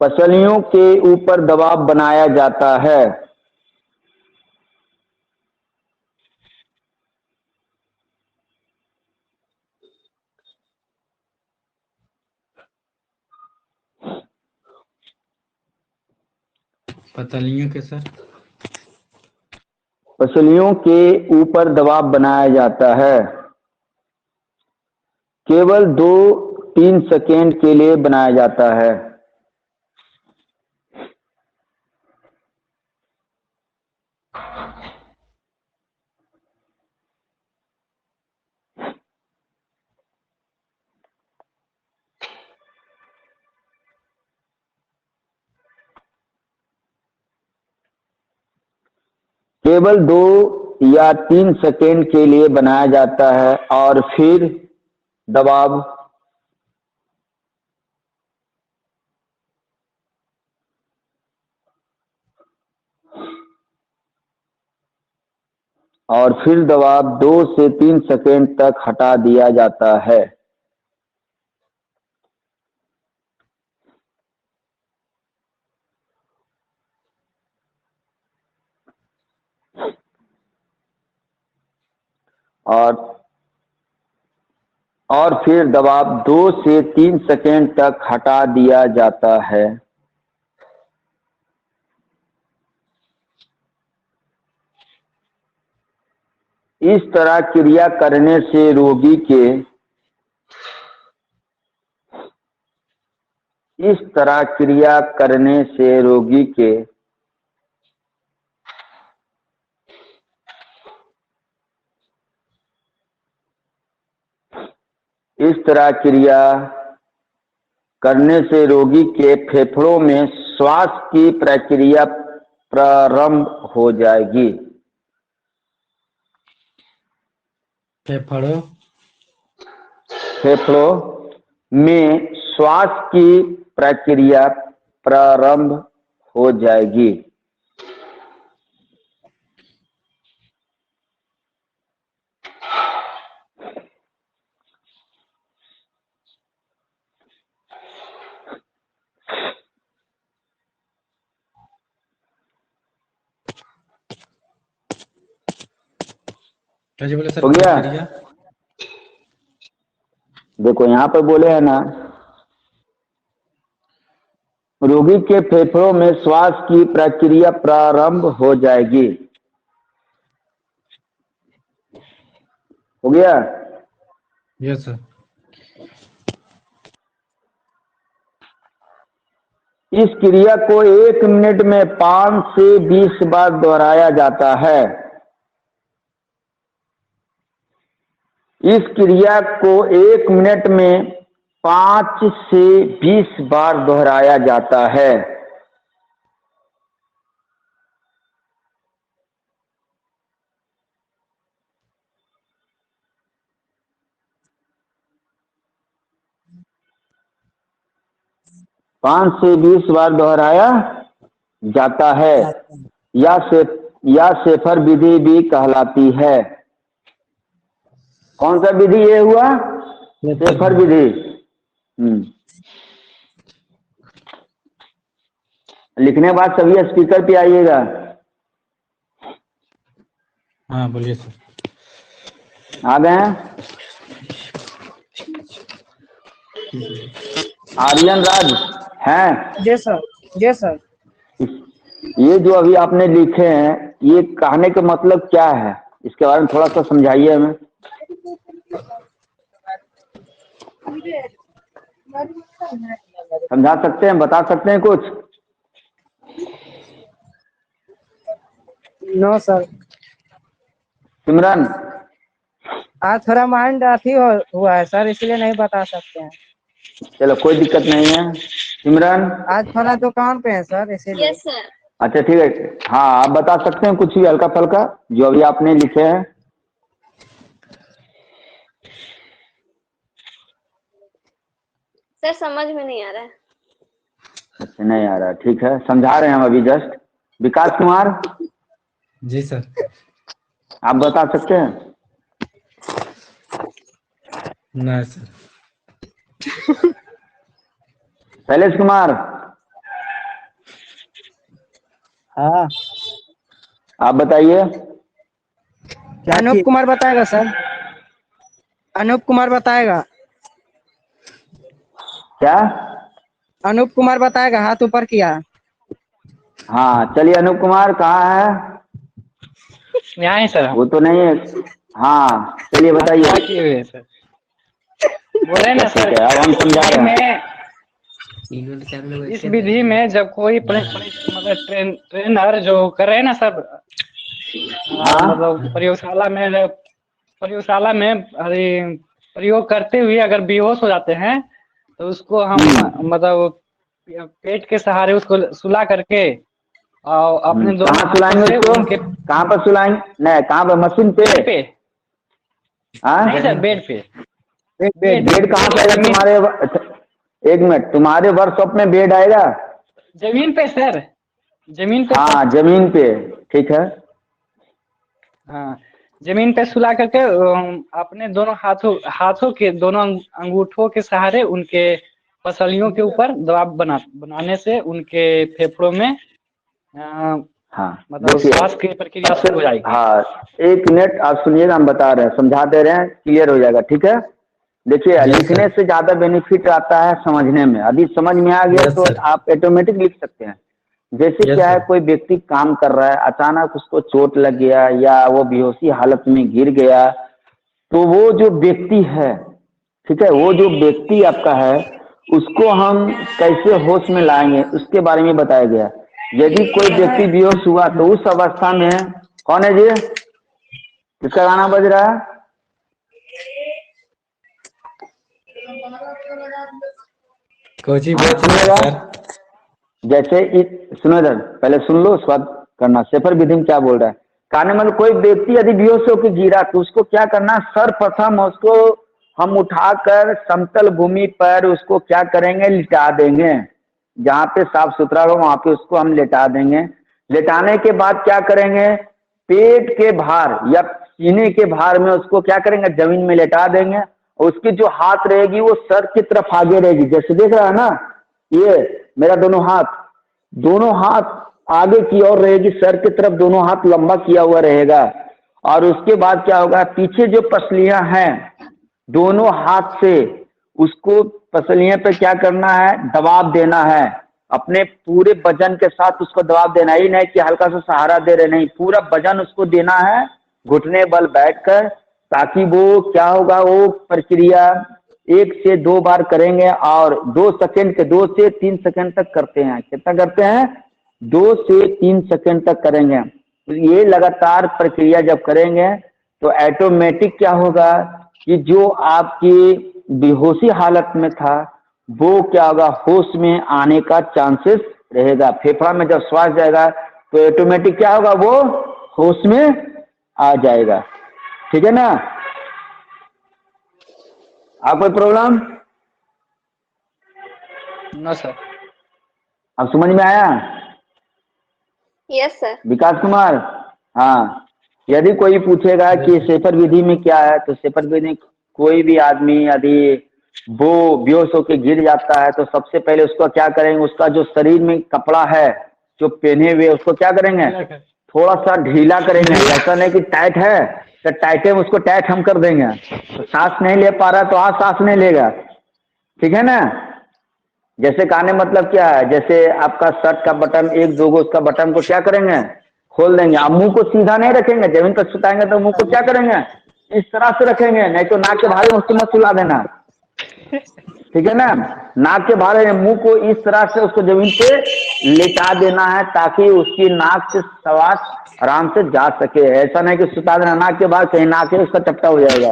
पसलियों के ऊपर दबाव बनाया जाता है। पतलियों के सर। पसलियों के ऊपर दबाव बनाया जाता है। केवल 2-3 सेकेंड के लिए बनाया जाता है। केवल 2 या 3 सेकेंड के लिए बनाया जाता है और फिर दबाव और फिर दबाव 2 से 3 सेकेंड तक हटा दिया जाता है। और फिर दबाव 2 से 3 सेकेंड तक हटा दिया जाता है। इस तरह क्रिया करने से रोगी के फेफड़ों में श्वास की प्रक्रिया प्रारंभ हो जाएगी। फेफड़ों में श्वास की प्रक्रिया प्रारंभ हो जाएगी। क्या जी बोले सर? हो गया? क्रिया? देखो यहाँ पर बोले हैं ना, रोगी के फेफड़ों में श्वास की प्रक्रिया प्रारंभ हो जाएगी। हो गया? Yes sir. इस क्रिया को 1 मिनट में 5 से 20 बार दोहराया जाता है। इस क्रिया को 1 मिनट में 5 से 20 बार दोहराया जाता है। पांच से 20 बार दोहराया जाता है। या सेफर विधि भी कहलाती है। कौन सा विधि ये हुआ? सेफर विधि। लिखने के बाद सभी स्पीकर पे आइएगा। हाँ बोलिए सर। आ गए हैं? आर्यन राज हैं? जी सर, जी सर। ये जो अभी आपने लिखे हैं, ये कहने का मतलब क्या है? इसके बारे में थोड़ा सा समझाइए हमें। समझा सकते हैं, बता सकते हैं कुछ? No sir. सिमरन? आज थोड़ा माइंड अथी हुआ है सर, इसलिए नहीं बता सकते हैं। चलो कोई दिक्कत नहीं है। सिमरन? आज थोड़ा दुकान पे है सर, इसीलिए। Yes sir. अच्छा ठीक है। हाँ आप बता सकते हैं कुछ भी हल्का फल्का जो अभी आपने लिखे हैं? सर समझ में नहीं आ रहा है। अच्छा नहीं आ रहा, ठीक है समझा रहे हैं हम अभी जस्ट। विकास कुमार जी सर। आप बता सकते हैं? ना सर। शैलेश कुमार? हाँ आप बताइए। अनूप कुमार बताएगा सर, अनूप कुमार बताएगा। क्या? अनूप कुमार बताएगा, हाथ ऊपर किया। हाँ चलिए अनूप कुमार कहाँ है? यहाँ है सर। वो तो नहीं है। हाँ चलिए बताइए। किए हुए हैं सर। बोले ना सर, ठीक है, अब हम समझा रहे हैं। इस विधि में जब कोई मतलब ट्रेनर जो कर रहे हैं ना सर, मतलब प्रयोगशाला में अरे प्रयोग करते हुए अगर बेहोश हो जाते हैं तो उसको हम मतलब पेट के सहारे उसको सुला करके और अपने दोनों कहाँ सुलाएंगे हाथों से उसको? उनके कहाँ पर सुलाएंगे? नहीं कहाँ पर? मशीन पे? बेड पे। हाँ नहीं सर, बेड पे। बेड कहाँ पे आएगा तुम्हारे? एक मिनट, तुम्हारे वर्कशॉप में बेड आएगा? जमीन पे सर, जमीन पे। हाँ जमीन पे, ठीक है। हाँ जमीन पे सुला करके अपने दोनों हाथों के दोनों अंगूठों के सहारे उनके पसलियों के ऊपर दबाव बनाने से उनके फेफड़ों में हाँ मतलब श्वास की प्रक्रिया शुरू हो जाएगी। हाँ 1 मिनट आप सुनिएगा, हम बता रहे हैं, समझा दे रहे हैं, क्लियर हो जाएगा, ठीक है। देखिए लिखने से ज्यादा बेनिफिट आता है समझने में। अभी समझ में आ गया तो आप ऑटोमेटिक लिख सकते हैं। जैसे क्या है, कोई व्यक्ति काम कर रहा है, अचानक उसको चोट लग गया या वो बेहोशी हालत में गिर गया, तो वो जो व्यक्ति है, ठीक है, वो जो व्यक्ति आपका है उसको हम कैसे होश में लाएंगे उसके बारे में बताया गया। यदि कोई व्यक्ति बेहोश हुआ तो उस अवस्था में, कौन है जी किसका गाना बज रहा है? जैसे सुनो इधर, पहले सुन लो उसके बाद करना। सेफर विधि में क्या बोल रहा है? कहने मतलब कोई व्यक्ति यदि बेहोश होकर गिरा तो उसको क्या करना? सर्वप्रथम उसको हम उठाकर समतल भूमि पर उसको क्या करेंगे? लिटा देंगे। जहाँ पे साफ सुथरा हो वहां पे उसको हम लेटा देंगे। लेटाने के बाद क्या करेंगे? पेट के भार या सीने के भार में उसको क्या करेंगे? जमीन में लेटा देंगे। उसकी जो हाथ रहेगी वो सर की तरफ आगे रहेगी। जैसे देख रहा है ना, ये मेरा दोनों हाथ आगे की ओर रहेगी, सर की तरफ दोनों हाथ लंबा किया हुआ रहेगा। और उसके बाद क्या होगा? पीछे जो पसलियां हैं दोनों हाथ से उसको पसलियां पे क्या करना है? दबाव देना है। अपने पूरे वजन के साथ उसको दबाव देना ही नहीं कि हल्का सा सहारा दे रहे, नहीं, पूरा वजन उसको देना है घुटने बल बैठकर, ताकि वो क्या होगा? वो प्रक्रिया 1 से 2 बार करेंगे और 2 सेकंड के 2 से 3 सेकंड तक करते हैं। कितना करते हैं? 2 से 3 सेकंड तक करेंगे। तो ये लगातार प्रक्रिया जब करेंगे तो ऑटोमेटिक क्या होगा कि जो आपकी बेहोशी हालत में था वो क्या होगा, होश में आने का चांसेस रहेगा। फेफड़ा में जब श्वास जाएगा तो ऑटोमेटिक क्या होगा, वो होश में आ जाएगा। ठीक है ना? आप कोई प्रॉब्लम? No sir. अब समझ में आया? Yes sir. विकास कुमार, हाँ, यदि कोई पूछेगा कि सेफर विधि में क्या है, तो सेफर विधि में कोई भी आदमी यदि वो बेहोश होकर गिर जाता है तो सबसे पहले उसको क्या करेंगे, उसका जो शरीर में कपड़ा है जो पहने हुए उसको क्या करेंगे, थोड़ा सा ढीला करेंगे। ऐसा नहीं कि टाइट है तो टाइट है उसको टाइट हम कर देंगे, तो सांस नहीं ले पा रहा तो आज सांस नहीं लेगा। ठीक है ना? जैसे कहने मतलब क्या है, जैसे आपका शर्ट का बटन 1-2 गो उसका बटन को क्या करेंगे, खोल देंगे। आप मुंह को सीधा नहीं रखेंगे, जमीन पर सुताएंगे तो मुंह को क्या करेंगे, इस तरह से रखेंगे, नहीं तो नाक के भारे उसको मत सुला देना। ठीक है ना? नाक के भारे मुंह को इस तरह से उसको जमीन पे लेटा देना है ताकि उसकी नाक से श्वास आराम से जा सके। ऐसा नहीं कि सुता देना नाक के भार, कहीं नाक है उसका चपटा हो जाएगा।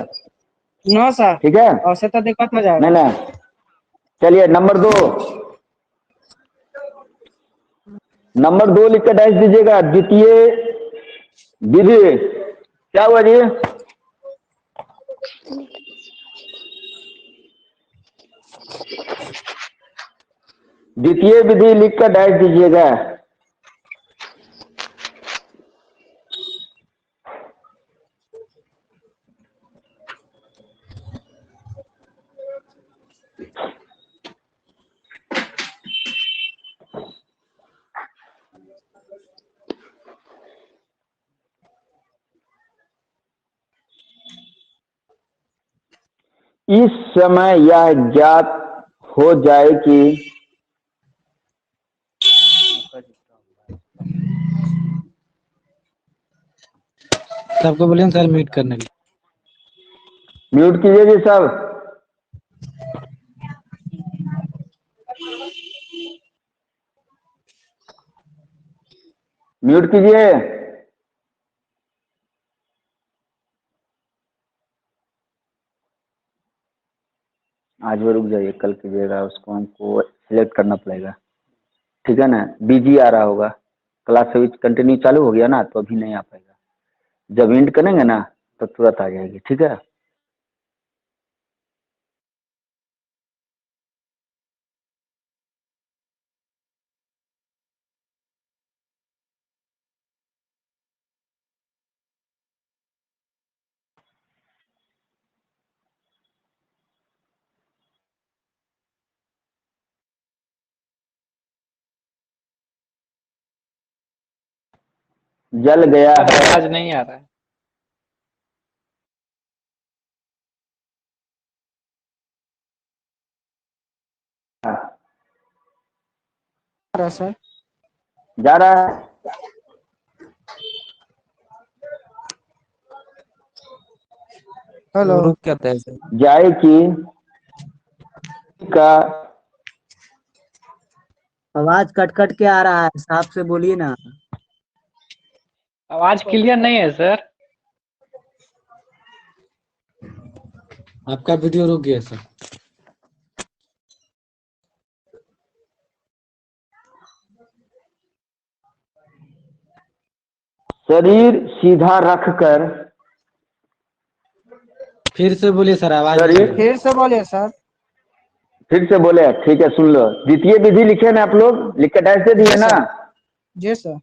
नो सर, ठीक है? ऐसे तो दिक्कत हो जाएगा। नहीं ना। चलिए नंबर 2, नंबर 2 लिख कर डैश दीजिएगा। द्वितीय विधि क्या हुआ जी? द्वितीय विधि लिख कर डैश दीजिएगा। इस समय यह ज्ञात हो जाए कि सबको बोलिए सर म्यूट करने के लिए। म्यूट कीजिए जी सब। म्यूट कीजिए। आज वो रुक जाइए, कल कीजिएगा, उसको हमको सिलेक्ट करना पड़ेगा। ठीक है ना? बिजी आ रहा होगा, क्लास स्विच कंटिन्यू चालू हो गया ना तो अभी नहीं आ पाएगा। जब एंड करेंगे ना तो तुरंत आ जाएगी। ठीक है? जल गया है। आवाज नहीं आ रहा है। सर जा रहा है। हेलो, रुक क्या है सर? जाए कि का आवाज कट कट के आ रहा है, साफ से बोलिए ना। आवाज क्लियर नहीं है सर। आपका वीडियो रुक गया सर। शरीर सीधा रखकर, फिर से बोलिए सर, आवाज नहीं आ शरीर रही। फिर से बोलिए सर। फिर से बोले। ठीक है, सुन लो। द्वितीय विधि लिखे ना आप लोग, लिख के डैश दे दिए ना? जी सर।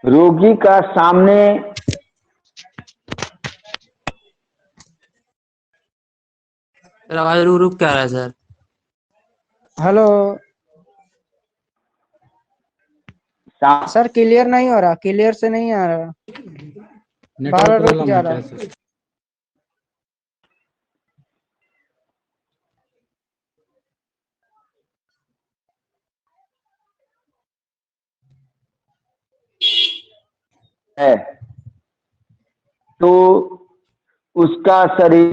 रोगी का सामने सर आवाज रुक रुक क्या आ रहा है सर? हेलो सा, सर, क्लियर नहीं हो रहा, क्लियर से नहीं आ रहा, नेटवर्क बार रुक प्रॉब्लम जा है रहा। क्या सर? है तो उसका शरीर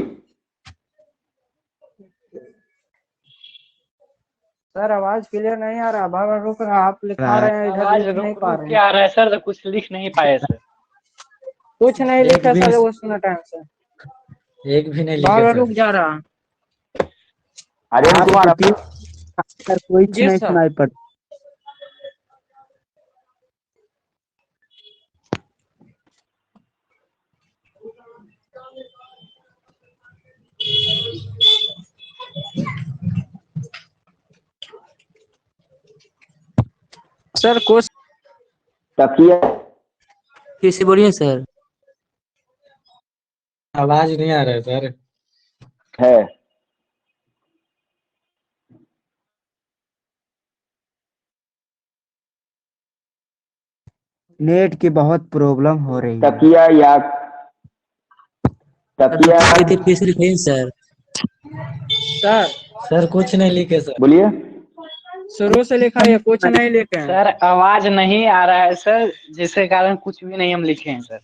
सर आवाज क्लियर नहीं आ रहा, बार बार रुक रहा, आप लिखा रहे हैं इधर आवाज लिख नहीं रुक पा रुक रहे के हैं। आ रहा है सर, तो कुछ लिख नहीं पाए सर। कुछ नहीं एक लिखा भी सर वो सुना टाइम से, एक भी नहीं बार लिखे बार सर। रुक जा रहा। आर्यन आप कुमार लिखिए सर, कोई जी नहीं सर। सुनाई पड़। सर कुछ तकिया फिर से बोलिए सर। आवाज नहीं आ रहा है सर। है नेट की बहुत प्रॉब्लम हो रही है। तकिया या सर तो तकिया फिर फिर से लिखिए सर। सर सर कुछ नहीं लिखे सर। बोलिए। शुरू से लिखा है, कुछ नहीं लिखे हैं। सर आवाज नहीं आ रहा है सर, जिसके कारण कुछ भी नहीं हम लिखे हैं सर।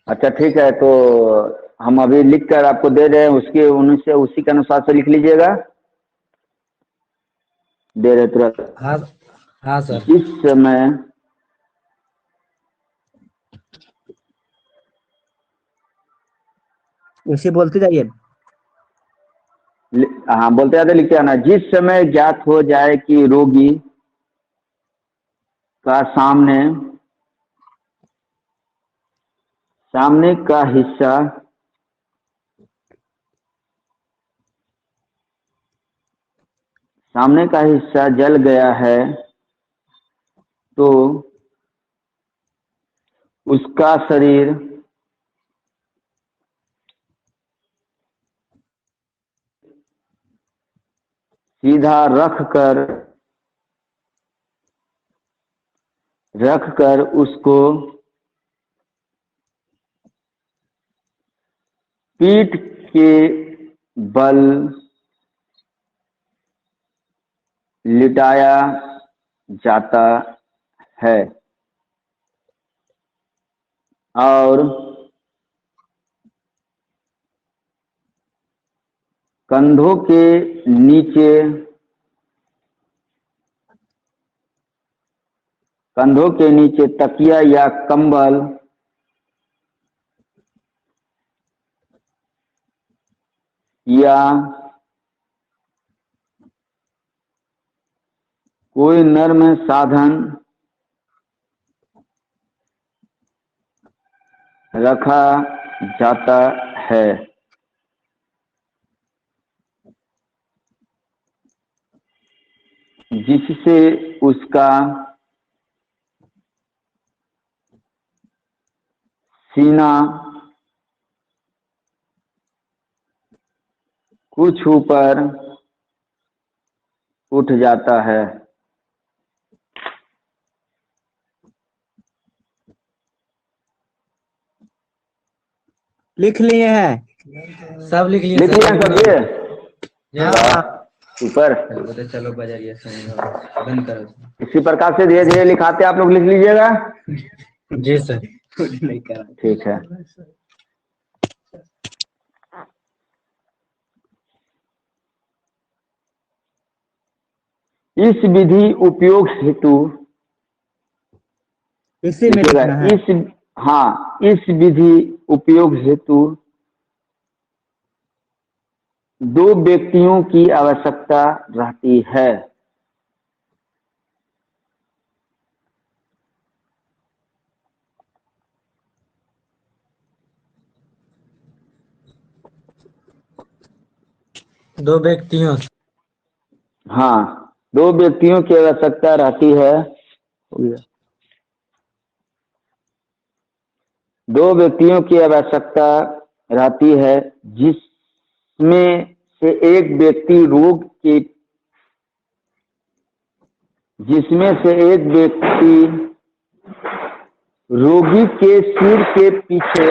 अच्छा ठीक है, तो हम अभी लिख कर आपको दे रहे हैं, उसके उनसे उसी के अनुसार से लिख लीजिएगा। दे रहे तुरंत। हाँ हाँ सर। जिस समय इसे बोलते जाइए। हाँ बोलते जाते लिखते आना। जिस समय ज्ञात हो जाए कि रोगी का सामने का हिस्सा जल गया है तो उसका शरीर सीधा रख कर उसको पीठ के बल लिटाया जाता है और कंधों के नीचे तकिया या कंबल या कोई नर्म साधन रखा जाता है जिससे उसका सीना कुछ ऊपर उठ जाता है। लिख लिए हैं। सब लिख लिए लिख सर। लिया एक भी सब नहीं ये? लिखे। हाँ ऊपर चलो बजाइए बंद करो। इसी प्रकार से धीरे धीरे लिखाते आप लोग लिख लीजिएगा। जी सर। ठीक है। इस विधि उपयोग हेतु इसी में लिखिएगा। लिखना है। इस विधि उपयोग हेतु 2 व्यक्तियों की आवश्यकता रहती है। दो व्यक्तियों। हाँ, 2 व्यक्तियों की आवश्यकता रहती है। 2 व्यक्तियों की आवश्यकता रहती है जिसमें से एक व्यक्ति रोगी के सिर के पीछे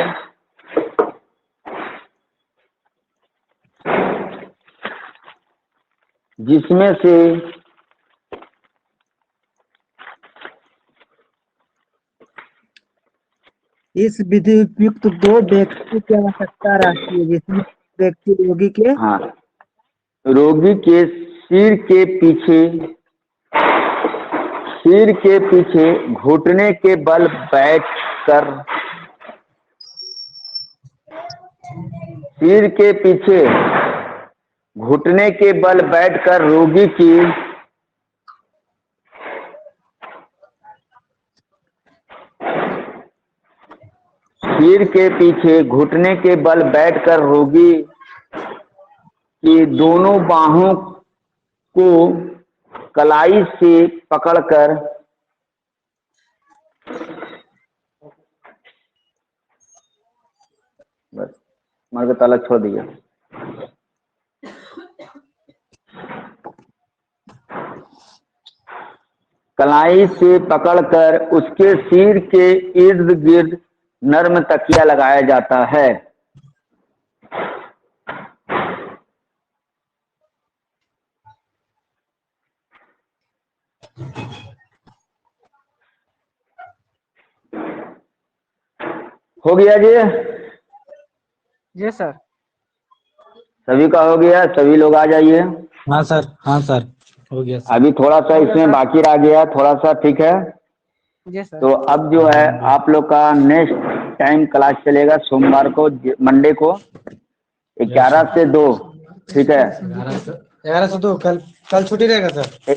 जिसमें से इस विधि उपयुक्त दो व्यक्ति की आवश्यकता रहती है, जिसमें व्यक्ति रोगी के हाँ, रोगी के सिर के पीछे घुटने के बल बैठकर सिर के पीछे घुटने के बल बैठकर रोगी की सिर के पीछे घुटने के बल बैठकर रोगी की दोनों बाहों को कलाई से पकड़कर बस मार के ताला छोड़ दिया। कलाई से पकड़कर उसके सिर के इर्द गिर्द नर्म तकिया लगाया जाता है। हो गया जी? जी सर। सभी का हो गया? सभी लोग आ जाइए। हाँ सर, हाँ सर, हो गया सर। अभी थोड़ा सा इसमें बाकी रह गया, थोड़ा सा, ठीक है? जी सर। तो अब जो है आप लोग का नेक्स्ट टाइम क्लास चलेगा सोमवार को, मंडे को 11 से 2, ठीक है? 11 से 2 कल छुट्टी रहेगा सर?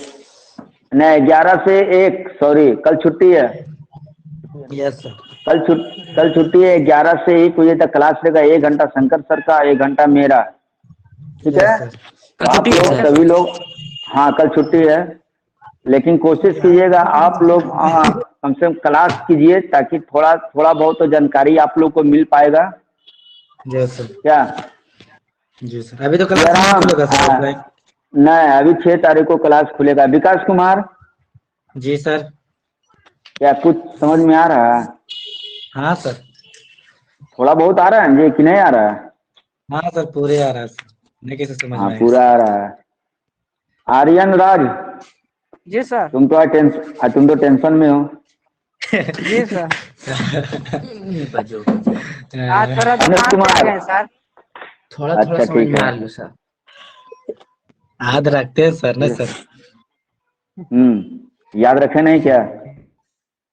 नहीं, 11 से 1, सॉरी, कल छुट्टी है। Yes sir. कल छुट्टी है। 11 से 1 बजे तक क्लास रहेगा। 1 घंटा शंकर सर का, 1 घंटा मेरा, ठीक है? तो आप लोग सभी लोग, हाँ कल छुट्टी है, लेकिन कोशिश कीजिएगा आप लोग कम से कम क्लास कीजिए, ताकि थोड़ा बहुत तो जानकारी आप लोग को मिल पाएगा। जी सर। क्या? जी सर। अभी तो क्लास नहीं खुलेगा सर? नहीं, अभी 6 तारीख को क्लास खुलेगा। विकास कुमार जी सर। क्या कुछ समझ में आ रहा है? हाँ सर। थोड़ा बहुत आ रहा है जी कि नहीं आ रहा है? हाँ सर, पूरे आ रहा है सर, नहीं कैसे समझ हाँ में पूरा आ रहा है। आर्यन राज, जी सर। तुम तो टेंशन में हो। जी सर। आज थोड़ा अनिल दुकान कुमार। पे आ गए सर। थोड़ा अच्छा, समझ ठीक में है। आ रहा है सर। याद रखते हैं सर, नहीं सर? याद रखे नहीं क्या?